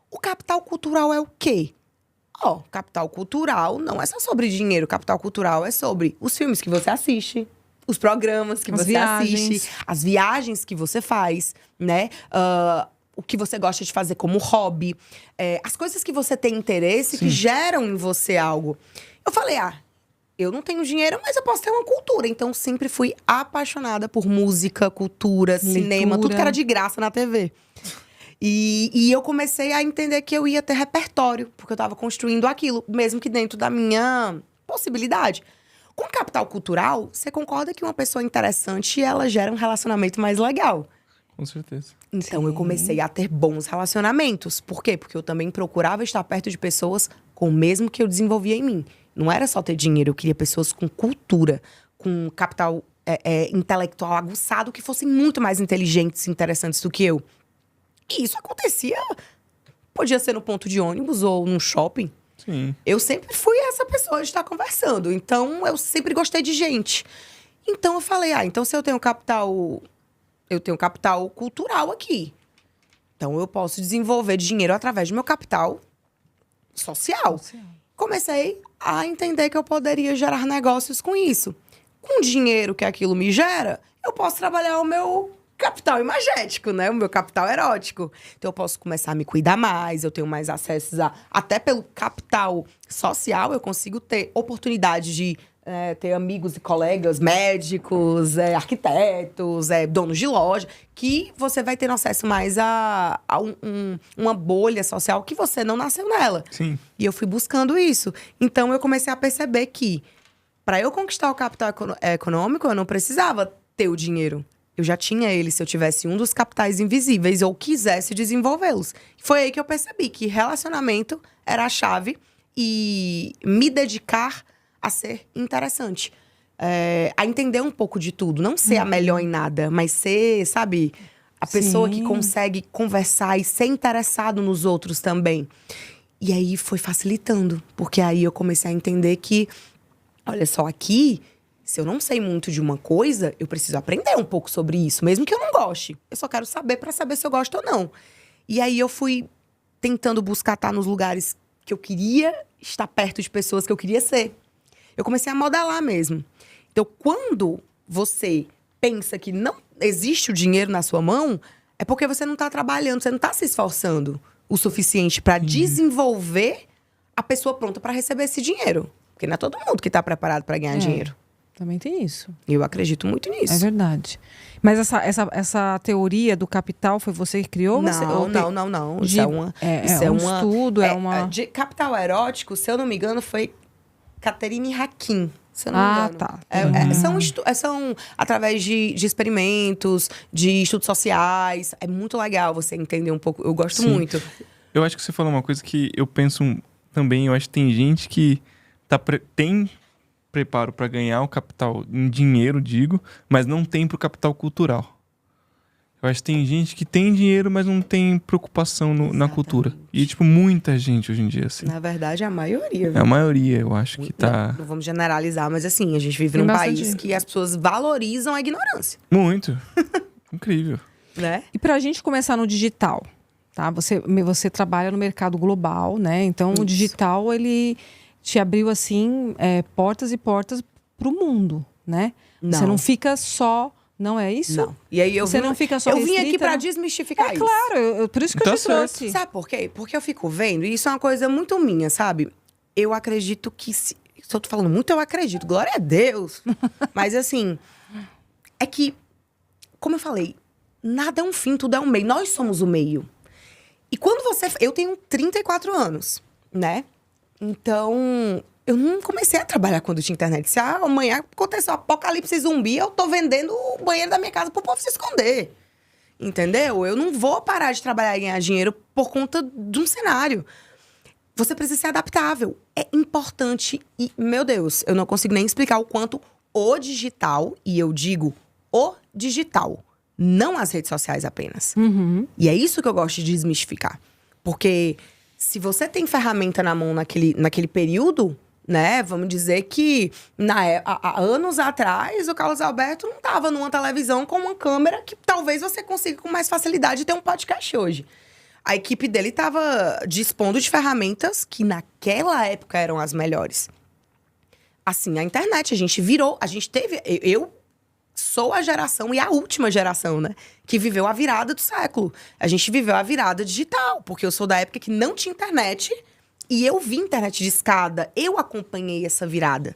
O capital cultural é o quê? Capital cultural não é só sobre dinheiro. Capital cultural é sobre os filmes que você assiste, os programas que você assiste, as viagens que você faz, né? O que você gosta de fazer como hobby. As coisas que você tem interesse, que geram em você algo. Eu falei, eu não tenho dinheiro, mas eu posso ter uma cultura. Então, sempre fui apaixonada por música, cultura, cinema, tudo que era de graça na TV. E eu comecei a entender que eu ia ter repertório, porque eu estava construindo aquilo, mesmo que dentro da minha possibilidade. Com capital cultural, você concorda que uma pessoa interessante, ela gera um relacionamento mais legal. Com certeza. Então, eu comecei a ter bons relacionamentos. Por quê? Porque eu também procurava estar perto de pessoas com o mesmo que eu desenvolvia em mim. Não era só ter dinheiro, eu queria pessoas com cultura, com capital intelectual aguçado, que fossem muito mais inteligentes e interessantes do que eu. E isso acontecia, podia ser no ponto de ônibus ou num shopping. Sim. Eu sempre fui essa pessoa de estar conversando. Então, eu sempre gostei de gente. Então, eu falei, então se eu tenho capital cultural aqui. Então, eu posso desenvolver dinheiro através do meu capital social. Comecei a entender que eu poderia gerar negócios com isso. Com o dinheiro que aquilo me gera, eu posso trabalhar o meu capital imagético, né? O meu capital erótico. Então, eu posso começar a me cuidar mais, eu tenho mais acessos até pelo capital social, eu consigo ter oportunidade de ter amigos e colegas médicos, arquitetos, donos de loja, que você vai ter acesso mais a uma bolha social que você não nasceu nela. Sim. E eu fui buscando isso. Então, eu comecei a perceber que, para eu conquistar o capital econômico, eu não precisava ter o dinheiro. Eu já tinha ele se eu tivesse um dos capitais invisíveis ou quisesse desenvolvê-los. Foi aí que eu percebi que relacionamento era a chave e me dedicar a ser interessante. A entender um pouco de tudo. Não ser a melhor em nada, mas ser, sabe, a pessoa que consegue conversar e ser interessado nos outros também. E aí foi facilitando, porque aí eu comecei a entender que, olha só, aqui, se eu não sei muito de uma coisa, eu preciso aprender um pouco sobre isso, mesmo que eu não goste. Eu só quero saber para saber se eu gosto ou não. E aí eu fui tentando buscar estar nos lugares que eu queria estar perto de pessoas que eu queria ser. Eu comecei a modelar mesmo. Então, quando você pensa que não existe o dinheiro na sua mão, é porque você não está trabalhando, você não está se esforçando o suficiente para desenvolver a pessoa pronta para receber esse dinheiro. Porque não é todo mundo que está preparado para ganhar dinheiro. Também tem isso. Eu acredito muito nisso. É verdade. Mas essa teoria do capital foi você que criou? Não, você, não. De, Isso é um uma, estudo, é uma... De capital erótico, se eu não me engano, foi Catherine Hakim. Se eu não me engano. Tá. São através de experimentos, de estudos sociais. É muito legal você entender um pouco. Eu gosto muito. Eu acho que você falou uma coisa que eu penso também. Eu acho que tem gente que tem preparo para ganhar o capital em dinheiro, digo, mas não tem pro capital cultural. Eu acho que tem gente que tem dinheiro, mas não tem preocupação na cultura. E, tipo, muita gente hoje em dia, assim. Na verdade, é a maioria. É a maioria, eu acho que tá... Não vamos generalizar, mas assim, a gente vive Tem num bastante país gente. que as pessoas valorizam a ignorância. Muito. Incrível. Né? E pra gente começar no digital, tá? Você trabalha no mercado global, né? Então, o digital, ele te abriu, assim, portas e portas pro mundo, né? Não. Você não fica só... Não é isso? Não. E aí Você não fica só Eu vim restrita, aqui pra não? desmistificar isso. Claro, por isso que eu Tá te certo. trouxe. Sabe por quê? Porque eu fico vendo, e isso é uma coisa muito minha, sabe? Eu acredito que... Se eu tô falando muito, eu acredito. Glória a Deus. Mas assim, é que, como eu falei, nada é um fim, tudo é um meio. Nós somos o meio. E quando você... Eu tenho 34 anos, né? Então... Eu não comecei a trabalhar quando tinha internet. Se amanhã aconteceu um apocalipse zumbi, eu tô vendendo o banheiro da minha casa pro povo se esconder. Entendeu? Eu não vou parar de trabalhar e ganhar dinheiro por conta de um cenário. Você precisa ser adaptável. É importante e, meu Deus, eu não consigo nem explicar o quanto o digital, e eu digo o digital, não as redes sociais apenas. E é isso que eu gosto de desmistificar. Porque se você tem ferramenta na mão naquele período... Né? Vamos dizer que há anos atrás o Carlos Alberto não estava numa televisão com uma câmera que talvez você consiga com mais facilidade ter um podcast hoje. A equipe dele estava dispondo de ferramentas que naquela época eram as melhores. Assim, a internet, eu sou a geração e a última geração, né? Que viveu a virada do século. A gente viveu a virada digital, porque eu sou da época que não tinha internet... E eu vi internet de escada, eu acompanhei essa virada.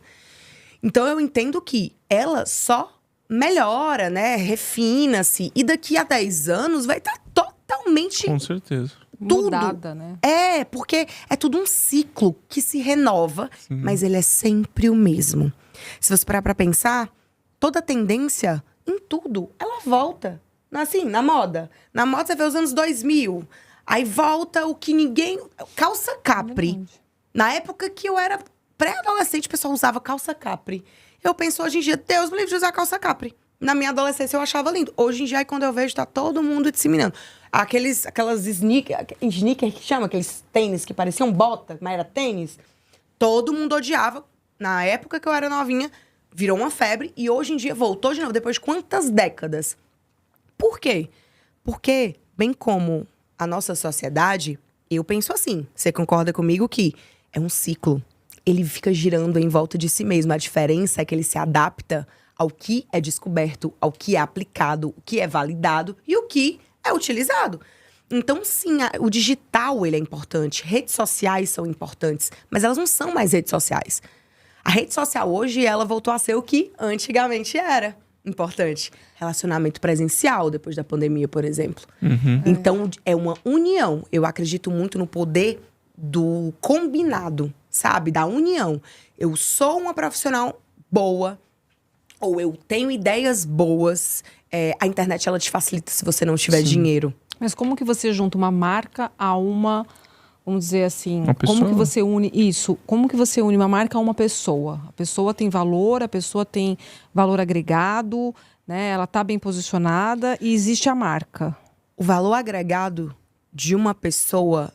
Então, eu entendo que ela só melhora, né? Refina-se. E daqui a 10 anos vai estar totalmente... Com certeza. Tudo. Mudada, né? Porque é tudo um ciclo que se renova, mas ele é sempre o mesmo. Se você parar pra pensar, toda tendência, em tudo, ela volta. Assim, na moda. Na moda você vê os anos 2000... Aí volta o que ninguém... Calça capri. Na época que eu era pré-adolescente, o pessoal usava calça capri. Eu penso hoje em dia, Deus me livre de usar calça capri. Na minha adolescência eu achava lindo. Hoje em dia, quando eu vejo, tá todo mundo disseminando. Aquelas sneaker que chama, aqueles tênis que pareciam bota, mas era tênis. Todo mundo odiava. Na época que eu era novinha, virou uma febre. E hoje em dia voltou de novo, depois de quantas décadas? Por quê? Porque, bem como... A nossa sociedade, eu penso assim. Você concorda comigo que é um ciclo. Ele fica girando em volta de si mesmo. A diferença é que ele se adapta ao que é descoberto, ao que é aplicado, o que é validado e o que é utilizado. Então, sim, o digital ele é importante. Redes sociais são importantes, mas elas não são mais redes sociais. A rede social hoje, ela voltou a ser o que antigamente era. Importante. Relacionamento presencial, depois da pandemia, por exemplo. Então, é uma união. Eu acredito muito no poder do combinado, sabe? Da união. Eu sou uma profissional boa, ou eu tenho ideias boas. A internet, ela te facilita se você não tiver dinheiro. Mas como que você junta uma marca a uma... Vamos dizer assim, Uma pessoa? como que você une isso? Como que você une uma marca a uma pessoa? A pessoa tem valor, a pessoa tem valor agregado, né? Ela está bem posicionada e existe a marca. O valor agregado de uma pessoa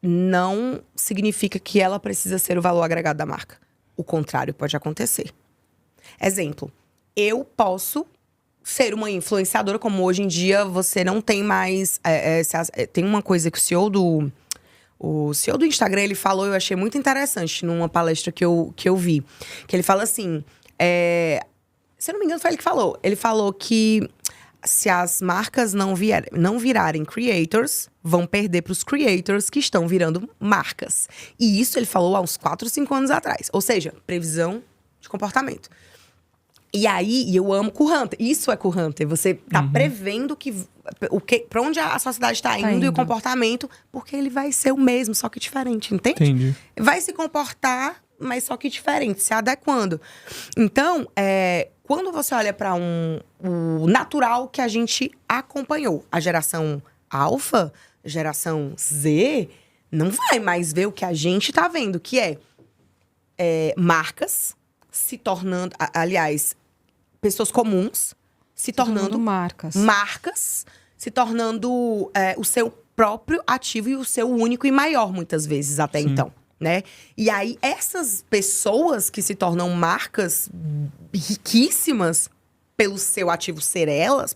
não significa que ela precisa ser o valor agregado da marca. O contrário pode acontecer. Exemplo, eu posso ser uma influenciadora, como hoje em dia você não tem mais... tem uma coisa que o CEO do Instagram, ele falou, eu achei muito interessante numa palestra que eu vi. Que ele fala assim, se eu não me engano foi ele que falou. Ele falou que se as marcas não virarem creators, vão perder para os creators que estão virando marcas. E isso ele falou há uns 4, 5 anos atrás. Ou seja, previsão de comportamento. E aí, e eu amo Cool Hunter. Isso é Cool Hunter. Você tá prevendo pra onde a sociedade tá indo e o comportamento, porque ele vai ser o mesmo, só que diferente, entende? Entendi. Vai se comportar, mas só que diferente, se adequando. Então, quando você olha para o natural que a gente acompanhou, a geração alfa, geração Z, não vai mais ver o que a gente tá vendo, que é marcas se tornando, aliás, pessoas comuns se tornando marcas, se tornando o seu próprio ativo e o seu único e maior, muitas vezes, até então, né? E aí, essas pessoas que se tornam marcas riquíssimas pelo seu ativo ser elas,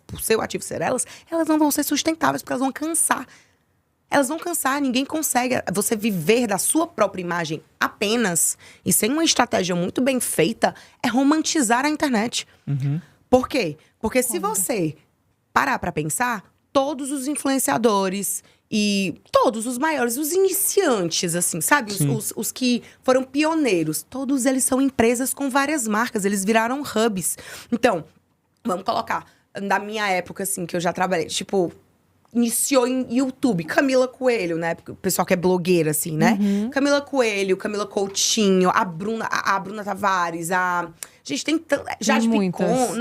elas não vão ser sustentáveis, porque elas vão cansar. Elas vão cansar, ninguém consegue. Você viver da sua própria imagem apenas, e sem uma estratégia muito bem feita, é romantizar a internet. Por quê? Porque se você parar pra pensar, todos os influenciadores e todos os maiores, os iniciantes, assim, sabe? Os que foram pioneiros, todos eles são empresas com várias marcas, eles viraram hubs. Então, vamos colocar, na minha época, assim, que eu já trabalhei, tipo... Iniciou em YouTube, Camila Coelho, né? O pessoal que é blogueira, assim, né? Camila Coelho, Camila Coutinho, a Bruna Tavares, gente, tem Jade Picon,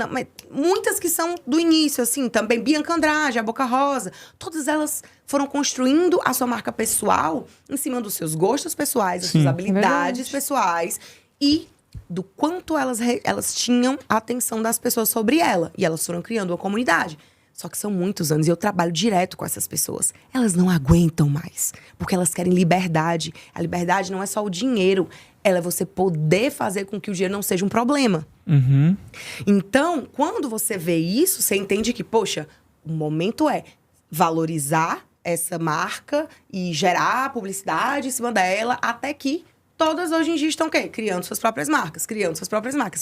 muitas que são do início, assim, também. Bianca Andrade, a Boca Rosa. Todas elas foram construindo a sua marca pessoal em cima dos seus gostos pessoais, das suas habilidades pessoais e do quanto elas tinham a atenção das pessoas sobre ela. E elas foram criando uma comunidade. Só que são muitos anos e eu trabalho direto com essas pessoas. Elas não aguentam mais, porque elas querem liberdade. A liberdade não é só o dinheiro, ela é você poder fazer com que o dinheiro não seja um problema. Então, quando você vê isso, você entende que, poxa, o momento é valorizar essa marca e gerar publicidade em cima dela, até que todas hoje em dia estão o quê? Criando suas próprias marcas,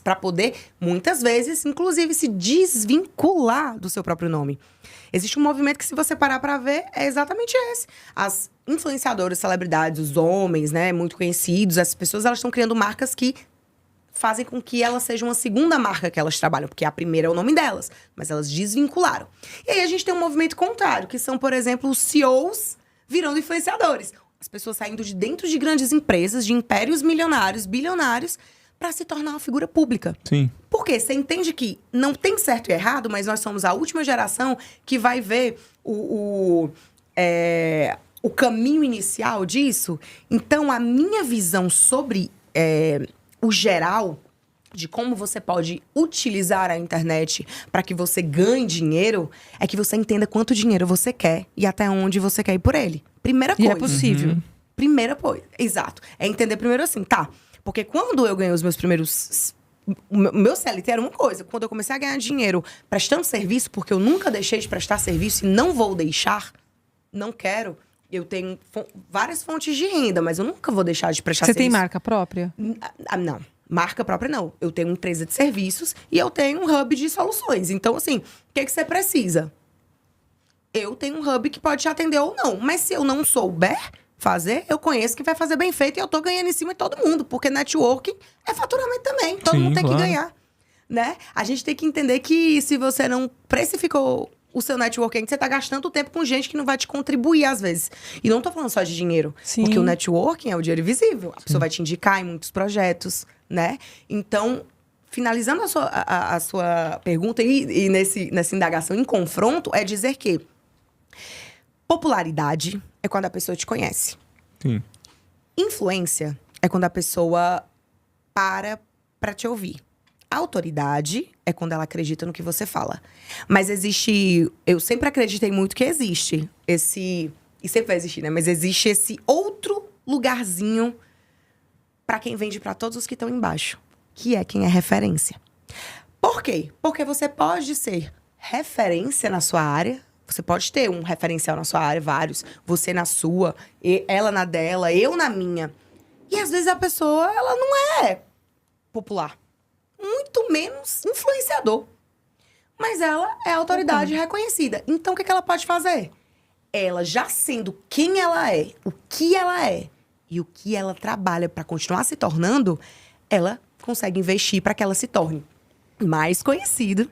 para poder, muitas vezes, inclusive, se desvincular do seu próprio nome. Existe um movimento que, se você parar para ver, é exatamente esse. As influenciadoras, celebridades, os homens, né, muito conhecidos, essas pessoas, elas estão criando marcas que fazem com que elas sejam uma segunda marca que elas trabalham, porque a primeira é o nome delas, mas elas desvincularam. E aí a gente tem um movimento contrário, que são, por exemplo, os CEOs virando influenciadores. As pessoas saindo de dentro de grandes empresas, de impérios milionários, bilionários, para se tornar uma figura pública. Sim. Por quê? Você entende que não tem certo e errado, mas nós somos a última geração que vai ver o caminho inicial disso. Então, a minha visão sobre o geral, de como você pode utilizar a internet para que você ganhe dinheiro, é que você entenda quanto dinheiro você quer e até onde você quer ir por ele. Primeira coisa. E é possível. Primeira coisa, exato. É entender primeiro assim, tá? Porque quando eu ganhei os meus primeiros... O meu CLT era uma coisa. Quando eu comecei a ganhar dinheiro prestando serviço, porque eu nunca deixei de prestar serviço e não vou deixar, não quero... Eu tenho várias fontes de renda, mas eu nunca vou deixar de prestar serviço. Você tem marca própria? Não. Marca própria, não. Eu tenho uma empresa de serviços e eu tenho um hub de soluções. Então, assim, o que você precisa? Eu tenho um hub que pode te atender ou não. Mas se eu não souber fazer, eu conheço que vai fazer bem feito e eu tô ganhando em cima de todo mundo. Porque networking é faturamento também. Todo mundo tem que ganhar, né? A gente tem que entender que se você não precificou o seu networking, você tá gastando tempo com gente que não vai te contribuir, às vezes. E não tô falando só de dinheiro. Sim. Porque o networking é o dinheiro invisível. A pessoa vai te indicar em muitos projetos, né? Então, finalizando a sua pergunta e nessa indagação em confronto, é dizer que popularidade é quando a pessoa te conhece. Sim. Influência é quando a pessoa para te ouvir. Autoridade é quando ela acredita no que você fala. Mas existe... Eu sempre acreditei muito que existe esse... E sempre vai existir, né? Mas existe esse outro lugarzinho para quem vende para todos os que estão embaixo. Que é quem é referência. Por quê? Porque você pode ser referência na sua área. Você pode ter um referencial na sua área, vários. Você na sua, ela na dela, eu na minha. E às vezes a pessoa, ela não é popular. Muito menos influenciador. Mas ela é autoridade reconhecida. Então, o que ela pode fazer? Ela, já sendo quem ela é, o que ela é e o que ela trabalha para continuar se tornando, ela consegue investir para que ela se torne. mais conhecido,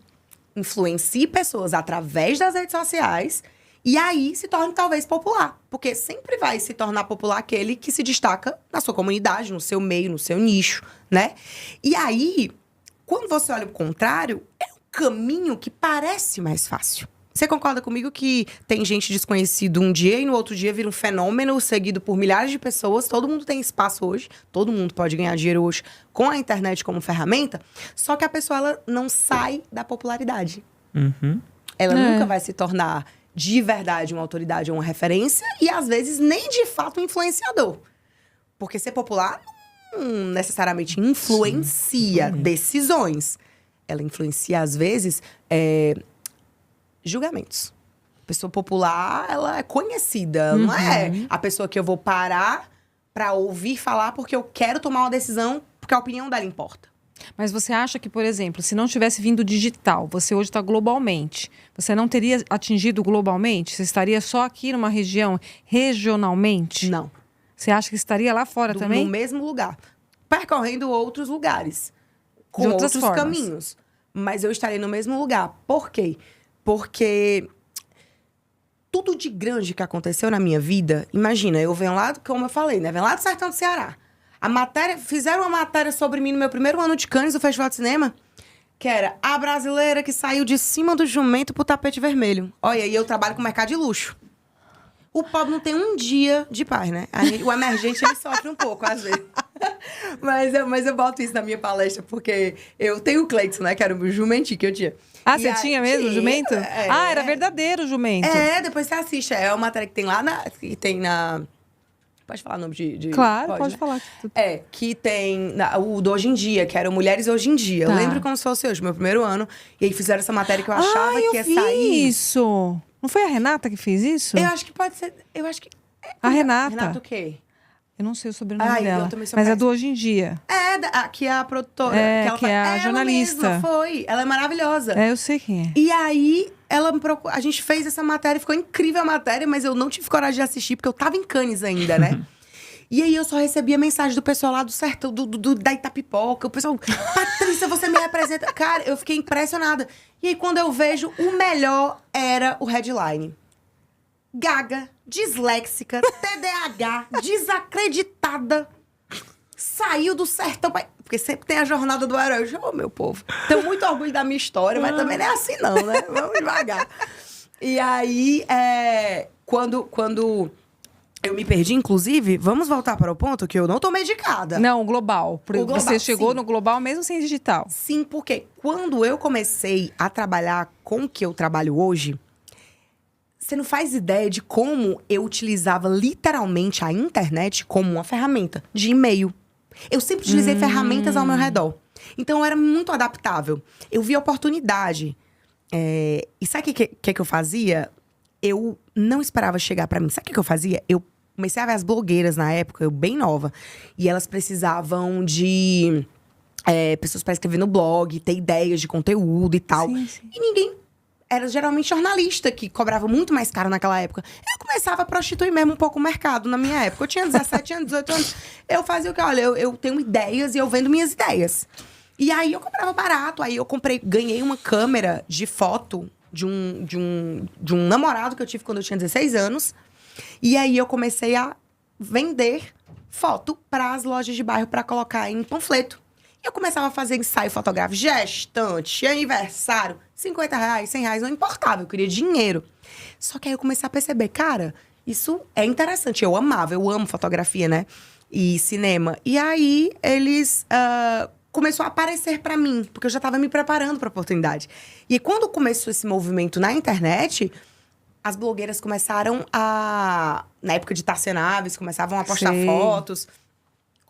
influencie pessoas através das redes sociais e aí se torne talvez popular. Porque sempre vai se tornar popular aquele que se destaca na sua comunidade, no seu meio, no seu nicho, né? E aí, quando você olha o contrário, é um caminho que parece mais fácil. Você concorda comigo que tem gente desconhecida um dia e no outro dia vira um fenômeno seguido por milhares de pessoas? Todo mundo tem espaço hoje, todo mundo pode ganhar dinheiro hoje com a internet como ferramenta, só que a pessoa ela não sai da popularidade. Ela nunca vai se tornar de verdade uma autoridade ou uma referência e às vezes nem de fato um influenciador. Porque ser popular não necessariamente influencia decisões. Ela influencia às vezes julgamentos. A pessoa popular, ela é conhecida. Não é a pessoa que eu vou parar pra ouvir falar porque eu quero tomar uma decisão, porque a opinião dela importa. Mas você acha que, por exemplo, se não tivesse vindo digital, você hoje está globalmente, você não teria atingido globalmente? Você estaria só aqui numa região, regionalmente? Não. Você acha que estaria lá fora também? No mesmo lugar. Percorrendo outros lugares. Com De outras outros formas. caminhos. Mas eu estarei no mesmo lugar. Por quê? Porque tudo de grande que aconteceu na minha vida, imagina, eu venho lá, como eu falei, né? Venho lá do sertão do Ceará. Fizeram uma matéria sobre mim no meu primeiro ano de Cannes, do Festival de Cinema, que era a brasileira que saiu de cima do jumento pro tapete vermelho. Olha, e eu trabalho com mercado de luxo. O pobre não tem um dia de paz, né? Aí, o emergente, ele sofre um pouco, às vezes. mas eu boto isso na minha palestra, porque eu tenho o Cleiton, né? Que era o jumentinho que eu tinha. Ah, você tinha mesmo, jumento? Ah, era verdadeiro o jumento. Depois você assiste. É uma matéria que tem lá na... Pode falar o nome de... Claro, pode né? falar. Que tem o do Hoje em Dia, que era Mulheres Hoje em Dia. Tá. Eu lembro como se fosse hoje, meu primeiro ano. E aí fizeram essa matéria que eu achava que ia vi sair. isso. Não foi a Renata que fez isso? Eu acho que pode ser... Eu acho que... A Renata. Renata o quê? Eu não sei o sobrenome Ai, eu dela. também sou Mas é péssima. do Hoje em Dia. Que é a produtora. Que é a jornalista. Ela mesma, foi. Ela é maravilhosa. É, eu sei quem é. E aí, ela me procurou. A gente fez essa matéria, ficou incrível a matéria, mas eu não tive coragem de assistir, porque eu tava em Cannes ainda, né? E aí, eu só recebia mensagem do pessoal lá do sertão, da Itapipoca. O pessoal, Patrícia, você me representa. Cara, eu fiquei impressionada. E aí, quando eu vejo, o melhor era o headline. Gaga, disléxica, TDAH, desacreditada, saiu do sertão. Porque sempre tem a jornada do herói. Eu digo, meu povo, tenho muito orgulho da minha história, mas também não é assim não, né? Vamos devagar. E aí, quando eu me perdi, inclusive, vamos voltar para o ponto que eu não tô medicada. Não, global. O global, Você chegou sim. no global mesmo sem digital. Sim, porque quando eu comecei a trabalhar com o que eu trabalho hoje, você não faz ideia de como eu utilizava literalmente a internet como uma ferramenta de e-mail. Eu sempre utilizei ferramentas ao meu redor. Então, eu era muito adaptável. Eu via oportunidade. E sabe o que eu fazia? Eu não esperava chegar pra mim. Sabe o que eu fazia? Eu comecei a ver as blogueiras na época, eu bem nova. E elas precisavam de pessoas pra escrever no blog, ter ideias de conteúdo e tal. Sim, sim. E ninguém... Era geralmente jornalista, que cobrava muito mais caro naquela época. Eu começava a prostituir mesmo um pouco o mercado na minha época. Eu tinha 17 anos, 18 anos. Eu fazia o quê? Olha, eu tenho ideias e eu vendo minhas ideias. E aí, eu comprava barato. Aí, eu ganhei uma câmera de foto de um namorado que eu tive quando eu tinha 16 anos. E aí, eu comecei a vender foto para as lojas de bairro para colocar em panfleto. Eu começava a fazer ensaio fotográfico, gestante, aniversário, R$50, R$100, não importava, eu queria dinheiro. Só que aí eu comecei a perceber, cara, isso é interessante. Eu amo fotografia, né? E cinema. E aí, eles começou a aparecer pra mim, porque eu já tava me preparando pra oportunidade. E quando começou esse movimento na internet, as blogueiras começaram na época de Tárcia Naves, começavam a postar Sei. fotos.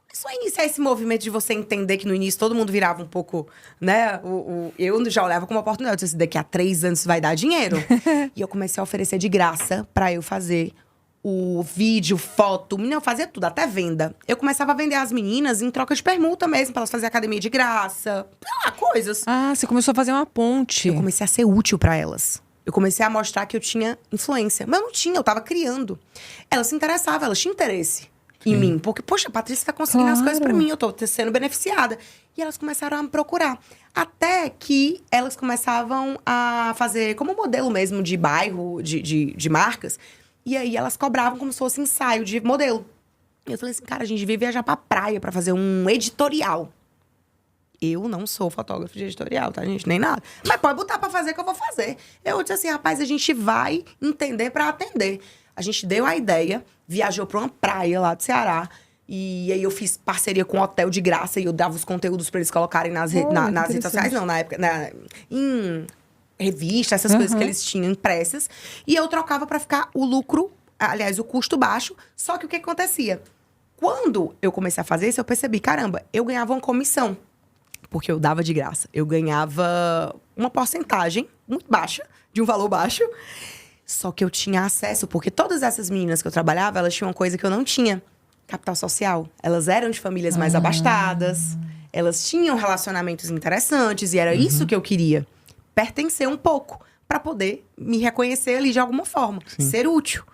Começou a iniciar esse movimento de você entender que no início todo mundo virava um pouco, né? Eu já olhava como uma oportunidade. Eu disse, daqui a 3 anos isso vai dar dinheiro. E eu comecei a oferecer de graça pra eu fazer o vídeo, foto. Eu fazia tudo, até venda. Eu começava a vender as meninas em troca de permuta mesmo, pra elas fazerem academia de graça. Coisas. Ah, você começou a fazer uma ponte. Eu comecei a ser útil pra elas. Eu comecei a mostrar que eu tinha influência. Mas eu não tinha, eu tava criando. Elas se interessavam, elas tinham interesse. em mim. Porque, poxa, a Patrícia tá conseguindo as coisas pra Claro. mim, eu tô sendo beneficiada. E elas começaram a me procurar. Até que elas começavam a fazer como modelo mesmo de bairro, de marcas. E aí elas cobravam como se fosse ensaio de modelo. E eu falei assim, cara, a gente devia viajar pra praia pra fazer um editorial. Eu não sou fotógrafo de editorial, tá, gente? Nem nada. Mas pode botar pra fazer que eu vou fazer. Eu disse assim, rapaz, a gente vai entender pra atender. A gente deu a ideia, viajou pra uma praia lá do Ceará. E aí eu fiz parceria com um hotel de graça e eu dava os conteúdos pra eles colocarem nas, Olha, nas que redes sociais. Não, na época, em revista, essas Uhum. coisas que eles tinham impressas. E eu trocava pra ficar o lucro, aliás, o custo baixo. Só que o que acontecia? Quando eu comecei a fazer isso, eu percebi, caramba, eu ganhava uma comissão. Porque eu dava de graça. Eu ganhava uma porcentagem muito baixa, de um valor baixo. Só que eu tinha acesso, porque todas essas meninas que eu trabalhava, elas tinham uma coisa que eu não tinha. Capital social. Elas eram de famílias mais abastadas. Elas tinham relacionamentos interessantes. E era isso que eu queria. Pertencer um pouco. Pra poder me reconhecer ali de alguma forma. Ser útil.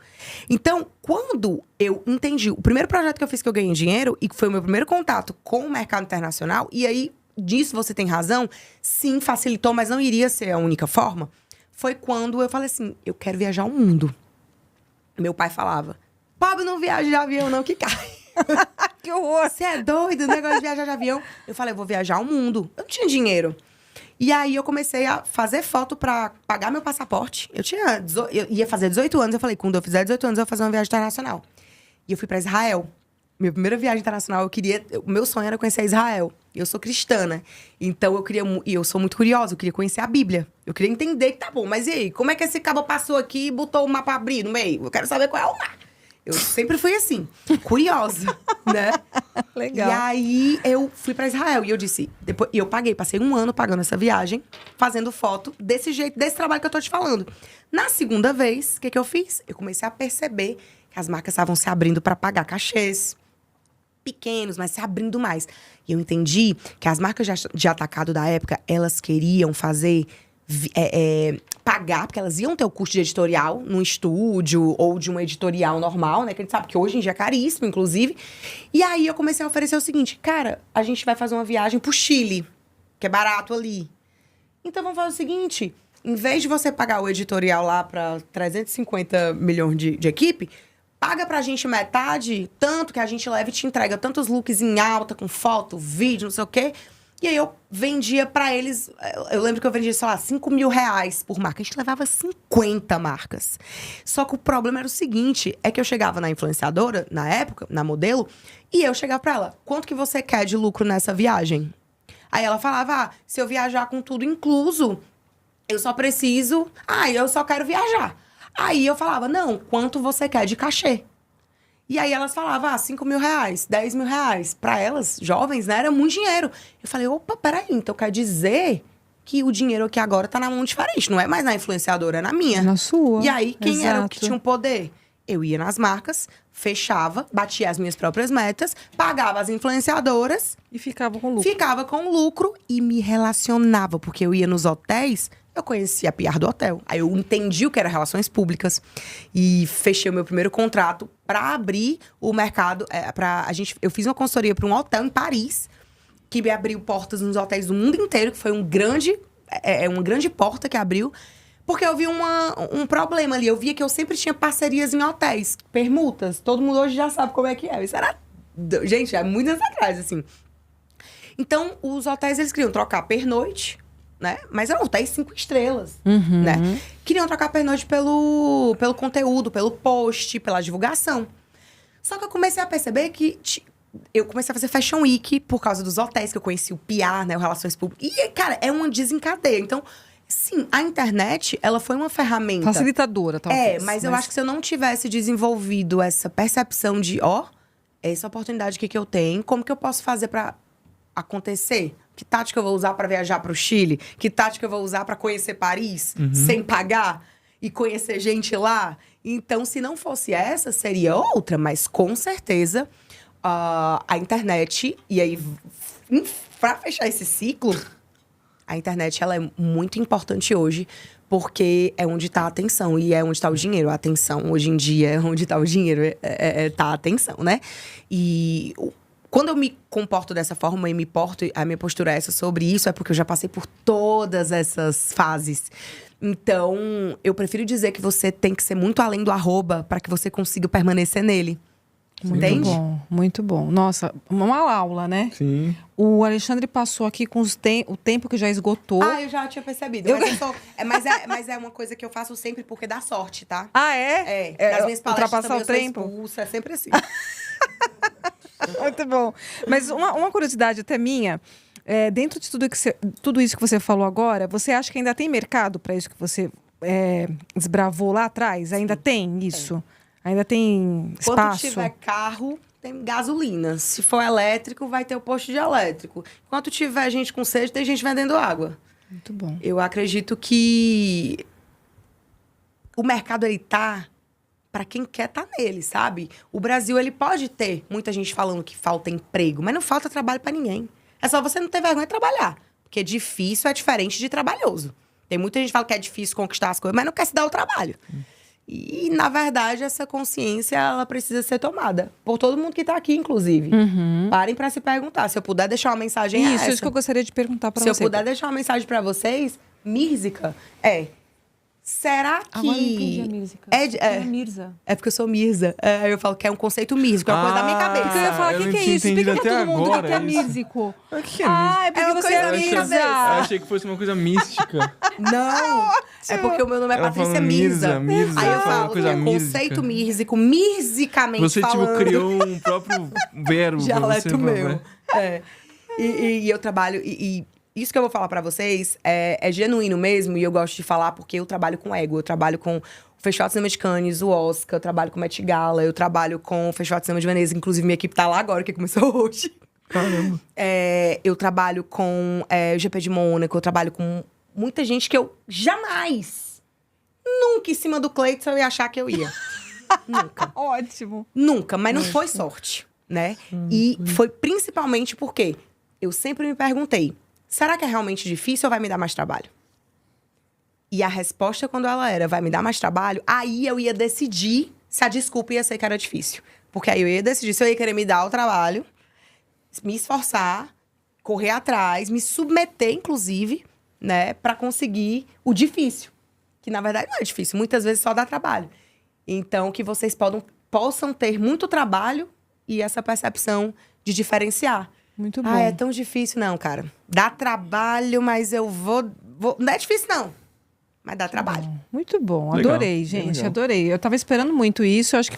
Então, quando eu entendi... O primeiro projeto que eu fiz que eu ganhei dinheiro, e que foi o meu primeiro contato com o mercado internacional, e aí, disso você tem razão, sim, facilitou, mas não iria ser a única forma, foi quando eu falei assim, eu quero viajar o mundo. Meu pai falava, pobre não viaja de avião não, que cai. Que horror! Você é doido, negócio de viajar de avião? Eu falei, eu vou viajar o mundo. Eu não tinha dinheiro. E aí, eu comecei a fazer foto pra pagar meu passaporte. Eu ia fazer 18 anos. Eu falei, quando eu fizer 18 anos, eu vou fazer uma viagem internacional. E eu fui pra Israel. Minha primeira viagem internacional, o meu sonho era conhecer Israel. Eu sou cristã, né? Então, e eu sou muito curiosa. Eu queria conhecer a Bíblia. Eu queria entender que tá bom. Mas e aí? Como é que esse cabo passou aqui e botou o mapa pra abrir no meio? Eu quero saber qual é o mar. Eu sempre fui assim, curiosa, né? Legal. E aí, eu fui pra Israel. E eu disse... E eu passei 1 ano pagando essa viagem. Fazendo foto desse jeito, desse trabalho que eu tô te falando. Na segunda vez, o que eu fiz? Eu comecei a perceber que as marcas estavam se abrindo pra pagar cachês. Pequenos, mas se abrindo mais. E eu entendi que as marcas de atacado da época, elas queriam fazer... pagar, porque elas iam ter o custo de editorial num estúdio ou de um editorial normal, né? Que a gente sabe que hoje em dia é caríssimo, inclusive. E aí eu comecei a oferecer o seguinte, cara, a gente vai fazer uma viagem pro Chile, que é barato ali. Então vamos fazer o seguinte, em vez de você pagar o editorial lá pra 350 milhões de equipe, paga pra gente metade, tanto que a gente leva e te entrega tantos looks em alta, com foto, vídeo, não sei o quê. E aí eu vendia pra eles, eu lembro que eu vendia, sei lá, 5 mil reais por marca. A gente levava 50 marcas. Só que o problema era o seguinte, é que eu chegava na influenciadora, na época, na modelo, e eu chegava pra ela, quanto que você quer de lucro nessa viagem? Aí ela falava, se eu viajar com tudo incluso, eu só preciso... eu só quero viajar. Aí eu falava, não, quanto você quer de cachê? E aí elas falavam, 5 mil reais, 10 mil reais. Pra elas, jovens, né, era muito dinheiro. Eu falei, opa, peraí, então quer dizer que o dinheiro aqui agora tá na mão diferente. Não é mais na influenciadora, é na minha. Na sua. E aí, quem era o que Exato. tinha um poder? Eu ia nas marcas, fechava, batia as minhas próprias metas, pagava as influenciadoras, E ficava com lucro. ficava com lucro e me relacionava. Porque eu ia nos hotéis, eu conhecia a PR do hotel. Aí eu entendi o que era relações públicas. E fechei o meu primeiro contrato para abrir o mercado. Eu fiz uma consultoria para um hotel em Paris, que me abriu portas nos hotéis do mundo inteiro, que foi uma grande porta que abriu. Porque eu vi um problema ali. Eu via que eu sempre tinha parcerias em hotéis. Permutas. Todo mundo hoje já sabe como é que é. Isso era... Gente, é muitos anos atrás, assim. Então, os hotéis, eles queriam trocar pernoite, né? Mas eram hotéis 5 estrelas, né? Queriam trocar pernoite pelo conteúdo, pelo post, pela divulgação. Só que eu comecei a perceber que... Eu comecei a fazer Fashion Week por causa dos hotéis, que eu conheci o PR, né? O Relações Públicas. E, cara, é uma desencadeia. Então... Sim, a internet, ela foi uma ferramenta... Facilitadora, talvez. Mas eu acho que se eu não tivesse desenvolvido essa percepção de... essa oportunidade aqui que eu tenho, como que eu posso fazer pra acontecer? Que tática eu vou usar pra viajar pro Chile? Que tática eu vou usar pra conhecer Paris sem pagar? E conhecer gente lá? Então, se não fosse essa, seria outra. Mas, com certeza, a internet... E aí, pra fechar esse ciclo... A internet, ela é muito importante hoje, porque é onde está a atenção e é onde está o dinheiro. A atenção, hoje em dia, é onde está o dinheiro, tá a atenção, né? E quando eu me comporto dessa forma e me porto, a minha postura é essa sobre isso, é porque eu já passei por todas essas fases. Então, eu prefiro dizer que você tem que ser muito além do arroba para que você consiga permanecer nele. Muito Entende? bom, muito bom. Nossa, uma aula, né? Sim. O Alexandre passou aqui com o tempo que já esgotou. Eu já tinha percebido. Mas é uma coisa que eu faço sempre porque dá sorte, tá? Ah, é? Nas minhas palestras ultrapassar também o eu sou tempo? expulsa, é sempre assim. Muito bom. Mas uma curiosidade até minha, dentro de tudo isso que você falou agora, você acha que ainda tem mercado para isso que você desbravou lá atrás? Ainda tem isso? Ainda tem espaço? Quando tiver carro, tem gasolina. Se for elétrico, vai ter o posto de elétrico. Enquanto tiver gente com sede, tem gente vendendo água. Muito bom. Eu acredito que o mercado, ele tá para quem quer tá nele, sabe? O Brasil, ele pode ter muita gente falando que falta emprego, mas não falta trabalho para ninguém. É só você não ter vergonha de trabalhar. Porque difícil é diferente de trabalhoso. Tem muita gente que fala que é difícil conquistar as coisas, mas não quer se dar o trabalho. E, na verdade, essa consciência, ela precisa ser tomada. Por todo mundo que tá aqui, inclusive. Parem para se perguntar. Se eu puder deixar uma mensagem Isso que eu gostaria de perguntar para você. Se eu puder deixar uma mensagem para vocês, Mirzica, será que... Agora eu entendi a Mirzica. É Mirza. É porque eu sou Mirza. Eu falo que é um conceito místico, é uma coisa da minha cabeça. Porque eu ia falar, eu o não que é tinha isso? Explica entendido pra até todo mundo o que é agora isso. místico. O que é místico? É porque É uma você coisa é da minha Mirza. cabeça. Eu achei que fosse uma coisa mística. Não! É porque o meu nome é Ela Patrícia falou Mirza. Mirza, Aí eu fala falo que coisa é um mística. conceito mírzico, mirzicamente Você, falando. criou um próprio verbo. pra você Dialeto falar. meu. E eu trabalho... E isso que eu vou falar pra vocês é genuíno mesmo. E eu gosto de falar porque eu trabalho com ego. Eu trabalho com o Festival de Cinema de Cannes, o Oscar. Eu trabalho com o Met Gala. Eu trabalho com o Festival de Cinema de Veneza. Inclusive, minha equipe tá lá agora, que começou hoje. Caramba. Eu trabalho com o GP de Mônaco. Eu trabalho com muita gente que eu jamais, nunca em cima do Cleiton eu ia achar que eu ia. Nunca. Ótimo. Nunca, mas não foi sorte, né? E foi principalmente porque eu sempre me perguntei, será que é realmente difícil ou vai me dar mais trabalho? E a resposta, quando ela era, vai me dar mais trabalho, aí eu ia decidir se a desculpa ia ser que era difícil. Porque aí eu ia decidir se eu ia querer me dar o trabalho, me esforçar, correr atrás, me submeter, inclusive, né, para conseguir o difícil. Que, na verdade, não é difícil. Muitas vezes só dá trabalho. Então, que vocês possam ter muito trabalho e essa percepção de diferenciar. Muito bom. É tão difícil. Não, cara. Dá trabalho, mas eu vou... Não é difícil, não. Mas dá trabalho. Muito bom. Legal, Adorei, bem gente. legal. Adorei. Eu tava esperando muito isso. Eu acho que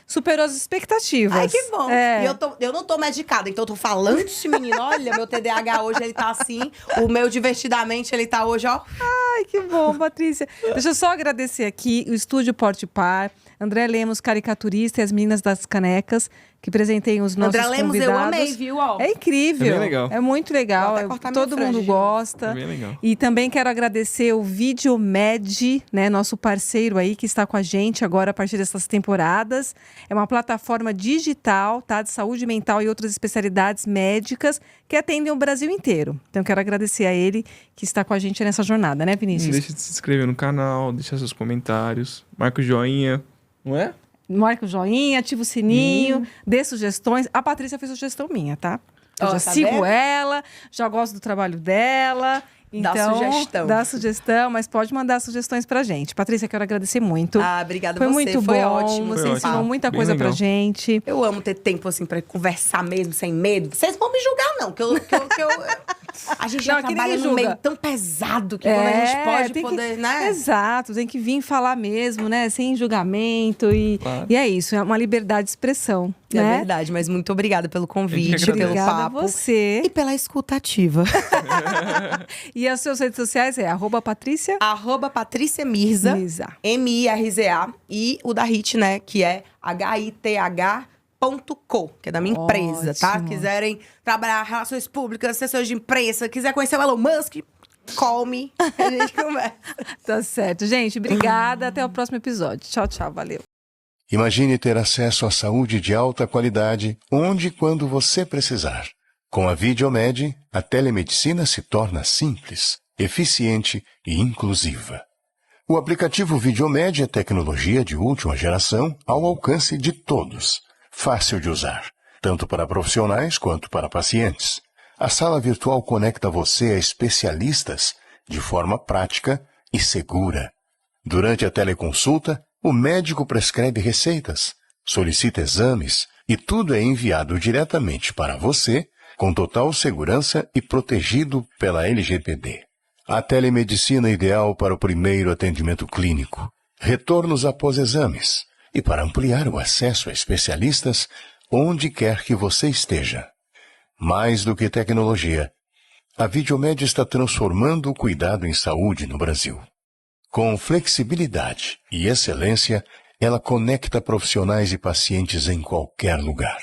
superou as expectativas. Ai, que bom. É. E eu não tô medicada, então eu tô falando desse menino. Olha, meu TDAH hoje, ele tá assim. O meu divertidamente, ele tá hoje, ó. Ai, que bom, Patrícia. Deixa eu só agradecer aqui o Estúdio Porte Par, André Lemos, caricaturista, e as meninas das canecas, que presenteiam os nossos André Lemos, convidados. eu amei, viu? Ó. É incrível. É bem legal. É muito legal. Vou até cortar minha Todo franja mundo de novo. gosta. É bem legal. E também quero agradecer o Videomed, né, nosso parceiro aí que está com a gente agora a partir dessas temporadas. É uma plataforma digital, tá, de saúde mental e outras especialidades médicas que atendem o Brasil inteiro. Então quero agradecer a ele que está com a gente nessa jornada, né, Não Vinícius? deixa de se inscrever no canal, deixar seus comentários, marca o joinha, não é? Marca o joinha, ativa o sininho, dê sugestões. A Patrícia fez sugestão minha, tá? Eu Ó, já tá sigo vendo? ela, já gosto do trabalho dela. Dá Então, sugestão. dá sugestão, mas pode mandar sugestões pra gente. Patrícia, quero agradecer muito. Obrigada Foi você. muito Foi bom. ótimo. Você Foi ensinou ótimo. muita Bem coisa pra legal. gente. Eu amo ter tempo, assim, pra conversar mesmo, sem medo. Vocês vão me julgar, não. A gente já Não, aqui trabalha ninguém num julga. meio tão pesado que quando a gente pode tem que- poder, né? Exato, tem que vir falar mesmo, né? Sem julgamento. Claro. E é isso, é uma liberdade de expressão. É né? verdade, mas muito obrigada pelo convite, agradece. pelo Obrigada a papo. você. E pela escutativa. E as suas redes sociais é @Patrícia @Patrícia Mirza, Mirza. Mirza. E o da HIT, né? Que é HITH.co, que é da minha empresa, tá? Ótimo. Quiserem trabalhar relações públicas, assessores de imprensa, quiser conhecer o Elon Musk, call me. A gente conversa. Tá certo. Gente, obrigada. Até o próximo episódio. Tchau, tchau. Valeu. Imagine ter acesso à saúde de alta qualidade onde e quando você precisar. Com a Videomed, a telemedicina se torna simples, eficiente e inclusiva. O aplicativo Videomed é tecnologia de última geração ao alcance de todos. Fácil de usar, tanto para profissionais quanto para pacientes. A sala virtual conecta você a especialistas de forma prática e segura. Durante a teleconsulta, o médico prescreve receitas, solicita exames e tudo é enviado diretamente para você, com total segurança e protegido pela LGPD. A telemedicina ideal para o primeiro atendimento clínico, retornos após exames e para ampliar o acesso a especialistas onde quer que você esteja. Mais do que tecnologia, a Videomed está transformando o cuidado em saúde no Brasil. Com flexibilidade e excelência, ela conecta profissionais e pacientes em qualquer lugar.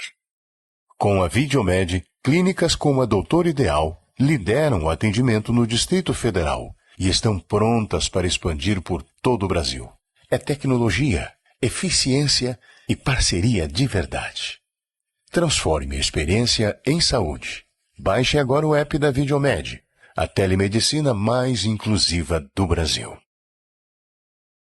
Com a Videomed, clínicas como a Doutor Ideal lideram o atendimento no Distrito Federal e estão prontas para expandir por todo o Brasil. É tecnologia, eficiência e parceria de verdade. Transforme a experiência em saúde. Baixe agora o app da Videomed, a telemedicina mais inclusiva do Brasil.